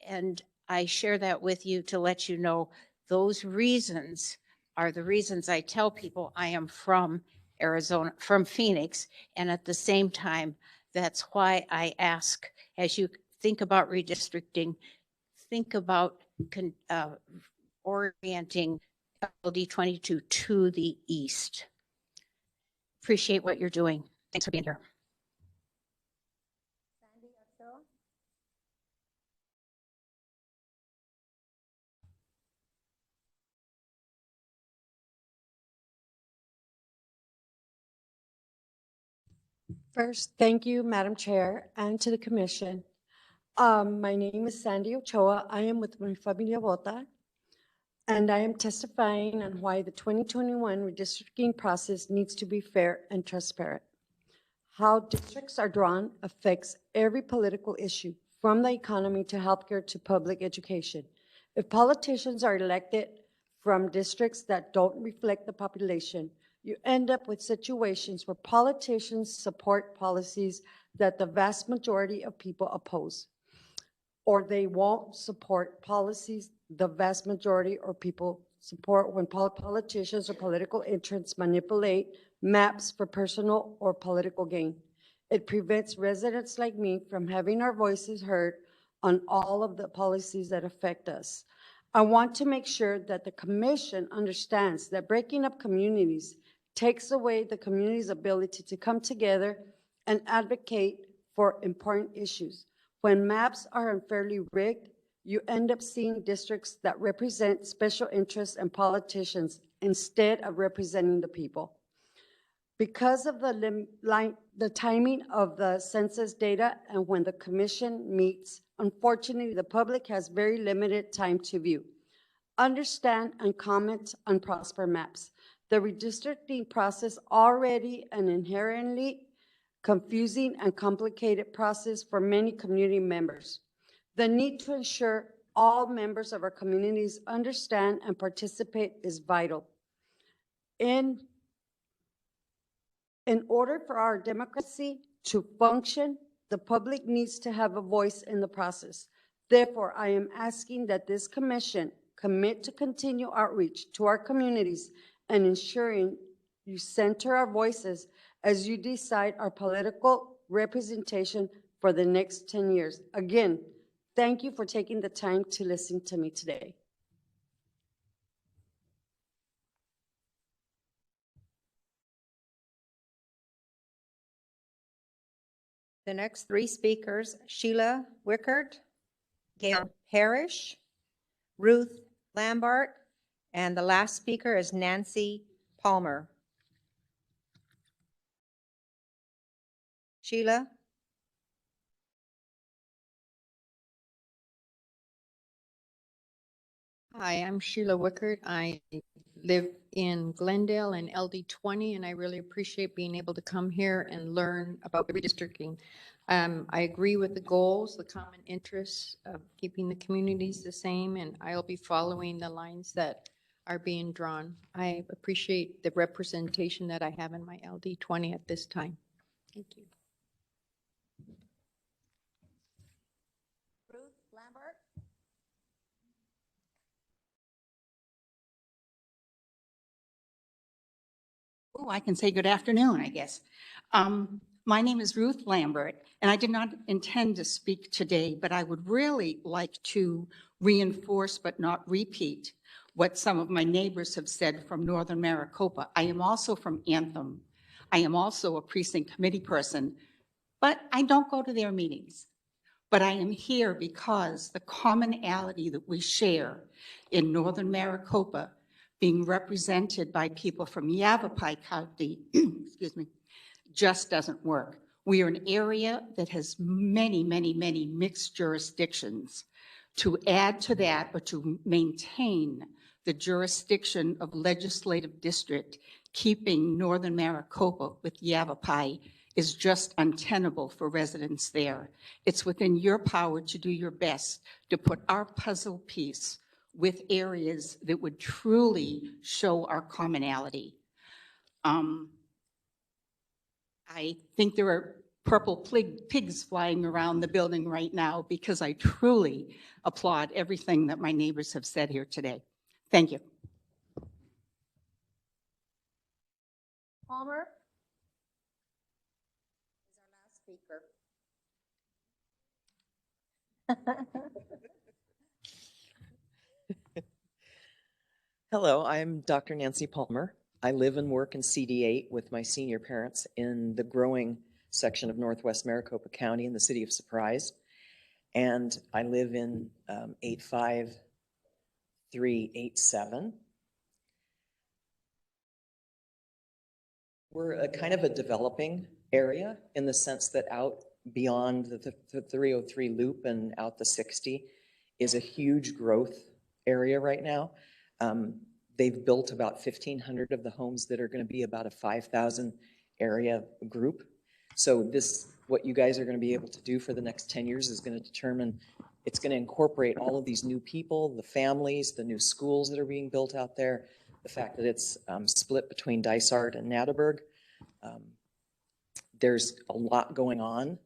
And I share that with you to let you know those reasons are the reasons I tell people I am from Arizona, from Phoenix. And at the same time, that's why I ask, as you think about redistricting, think about orienting LD22 to the east. Appreciate what you're doing. Thanks for being here. First, thank you, Madam Chair, and to the Commission. My name is Sandy Ochoa. I am with Mi Familia Vota, and I am testifying on why the 2021 redistricting process needs to be fair and transparent. How districts are drawn affects every political issue, from the economy to healthcare to public education. If politicians are elected from districts that don't reflect the population, you end up with situations where politicians support policies that the vast majority of people oppose, or they won't support policies the vast majority or people support when politicians or political interests manipulate maps for personal or political gain. It prevents residents like me from having our voices heard on all of the policies that affect us. I want to make sure that the Commission understands that breaking up communities takes away the community's ability to come together and advocate for important issues. When maps are unfairly rigged, you end up seeing districts that represent special interests and politicians instead of representing the people. Because of the timing of the census data and when the Commission meets, unfortunately, the public has very limited time to view, understand, and comment on Prosper maps. The redistricting process already an inherently confusing and complicated process for many community members. The need to ensure all members of our communities understand and participate is vital. In order for our democracy to function, the public needs to have a voice in the process. Therefore, I am asking that this Commission commit to continue outreach to our communities and ensuring you center our voices as you decide our political representation for the next 10 years. Again, thank you for taking the time to listen to me today. The next three speakers, Sheila Wickert, Gail Parish, Ruth Lambert, and the last speaker is Nancy Palmer. Sheila? Hi, I'm Sheila Wickert. I live in Glendale and LD20, and I really appreciate being able to come here and learn about redistricting. I agree with the goals, the common interests of keeping the communities the same, and I'll be following the lines that are being drawn. I appreciate the representation that I have in my LD20 at this time. Thank you. Ruth Lambert? Oh, I can say good afternoon, I guess. My name is Ruth Lambert, and I did not intend to speak today, but I would really like to reinforce but not repeat what some of my neighbors have said from Northern Maricopa. I am also from Anthem. I am also a precinct committee person, but I don't go to their meetings. But I am here because the commonality that we share in Northern Maricopa, being represented by people from Yavapai County, excuse me, just doesn't work. We are an area that has many, many, many mixed jurisdictions. To add to that, or to maintain the jurisdiction of legislative district, keeping Northern Maricopa with Yavapai is just untenable for residents there. It's within your power to do your best to put our puzzle piece with areas that would truly show our commonality. I think there are purple pigs flying around the building right now because I truly applaud everything that my neighbors have said here today. Thank you. Palmer? Is our last speaker. Hello, I'm Dr. Nancy Palmer. I live and work in CD8 with my senior parents in the growing section of Northwest Maricopa County in the city of Surprise. And I live in 85387. We're a kind of a developing area in the sense that out beyond the 303 loop and out the 60 is a huge growth area right now. They've built about 1,500 of the homes that are going to be about a 5,000 area group. So this, what you guys are going to be able to do for the next 10 years is going to determine, it's going to incorporate all of these new people, the families, the new schools that are being built out there, the fact that it's split between Dysart and Natterburg. There's a lot going on.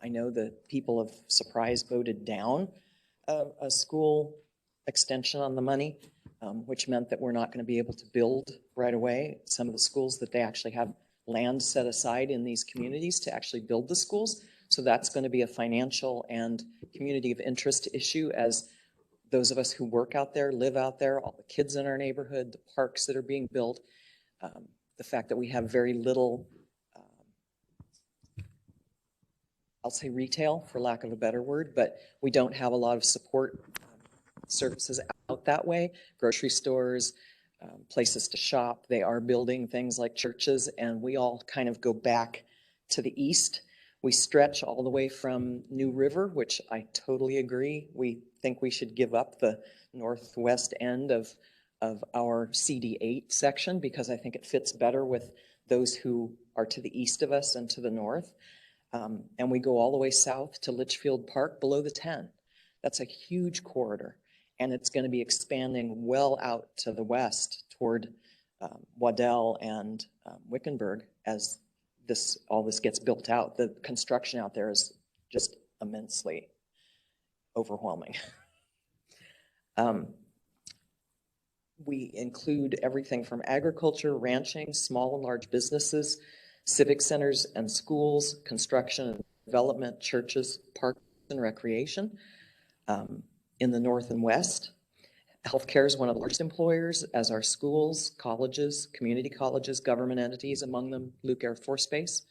I know the people of Surprise voted down a school extension on the money, which meant that we're not going to be able to build right away. Some of the schools that they actually have land set aside in these communities to actually build the schools. So that's going to be a financial and community of interest issue as those of us who work out there, live out there, all the kids in our neighborhood, the parks that are being built, the fact that we have very little, I'll say retail for lack of a better word, but we don't have a lot of support services out that way, grocery stores, places to shop. They are building things like churches, and we all kind of go back to the east. We stretch all the way from New River, which I totally agree. We think we should give up the northwest end of our CD8 section because I think it fits better with those who are to the east of us and to the north. And we go all the way south to Litchfield Park below the 10. That's a huge corridor. And it's going to be expanding well out to the west toward Waddell and Wickenburg as all this gets built out. The construction out there is just immensely overwhelming. We include everything from agriculture, ranching, small and large businesses, civic centers and schools, construction and development, churches, parks and recreation. In the north and west, healthcare is one of the largest employers, as are schools, colleges, community colleges, government entities, among them Luke Air Force Base.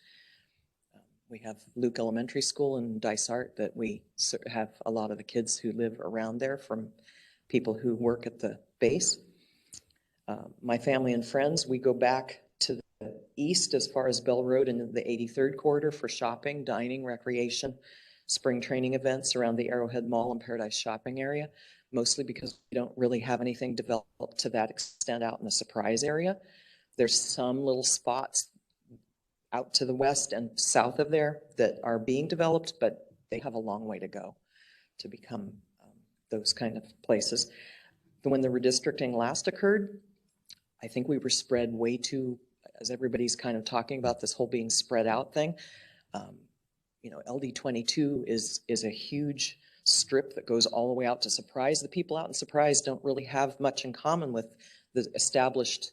We have Luke Elementary School in Dysart that we have a lot of the kids who live around there from people who work at the base. My family and friends, we go back to east as far as Bell Road into the 83rd corridor for shopping, dining, recreation, spring training events around the Arrowhead Mall and Paradise shopping area, mostly because we don't really have anything developed to that extent out in the Surprise area. There's some little spots out to the west and south of there that are being developed, but they have a long way to go to become those kind of places. When the redistricting last occurred, I think we were spread way too, as everybody's kind of talking about this whole being spread out thing. You know, LD22 is a huge strip that goes all the way out to Surprise. The people out in Surprise don't really have much in common with the established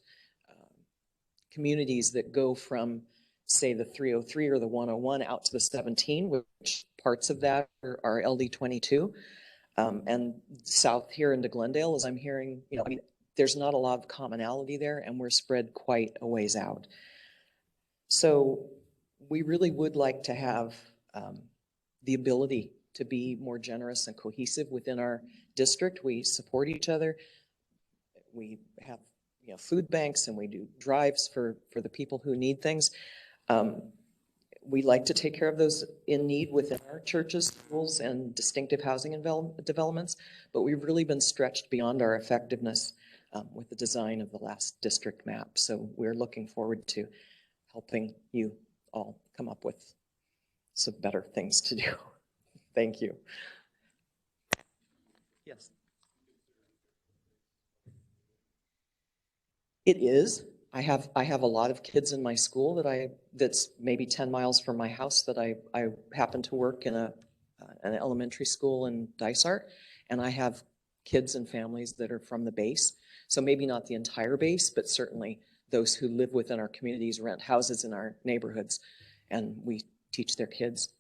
communities that go from, say, the 303 or the 101 out to the 17, which parts of that are LD22. And south here into Glendale, as I'm hearing, you know, I mean, there's not a lot of commonality there, and we're spread quite a ways out. So we really would like to have the ability to be more generous and cohesive within our district. We support each other. We have, you know, food banks, and we do drives for the people who need things. We like to take care of those in need within our churches, schools, and distinctive housing and developments, but we've really been stretched beyond our effectiveness with the design of the last district map. So we're looking forward to helping you all come up with some better things to do. Thank you. Yes. It is. I have a lot of kids in my school that's maybe 10 miles from my house that I happen to work in an elementary school in Dysart, and I have kids and families that are from the base. So maybe not the entire base, but certainly those who live within our communities rent houses in our neighborhoods, and we teach their kids.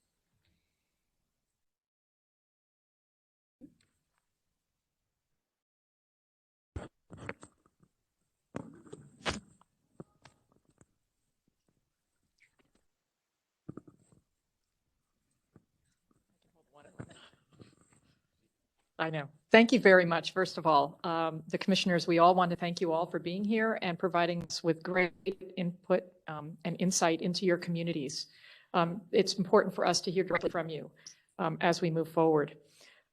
I know. Thank you very much. First of all, the commissioners, we all want to thank you all for being here and providing us with great input and insight into your communities. It's important for us to hear directly from you as we move forward.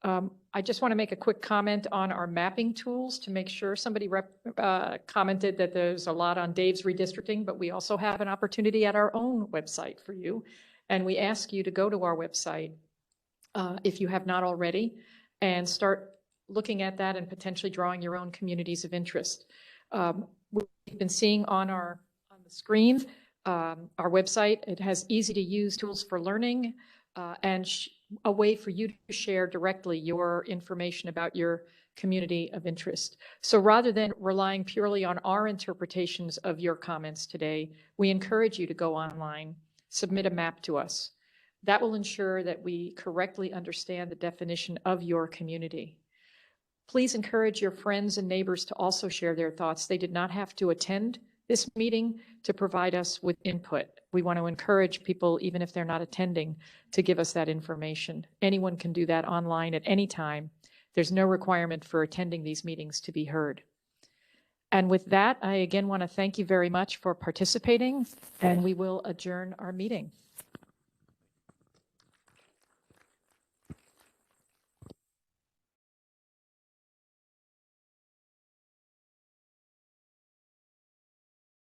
I just want to make a quick comment on our mapping tools to make sure. Somebody commented that there's a lot on Dave's redistricting, but we also have an opportunity at our own website for you. And we ask you to go to our website if you have not already, and start looking at that and potentially drawing your own communities of interest. We've been seeing on the screen our website. It has easy to use tools for learning and a way for you to share directly your information about your community of interest. So rather than relying purely on our interpretations of your comments today, we encourage you to go online, submit a map to us. That will ensure that we correctly understand the definition of your community. Please encourage your friends and neighbors to also share their thoughts. They did not have to attend this meeting to provide us with input. We want to encourage people, even if they're not attending, to give us that information. Anyone can do that online at any time. There's no requirement for attending these meetings to be heard. And with that, I again want to thank you very much for participating, and we will adjourn our meeting.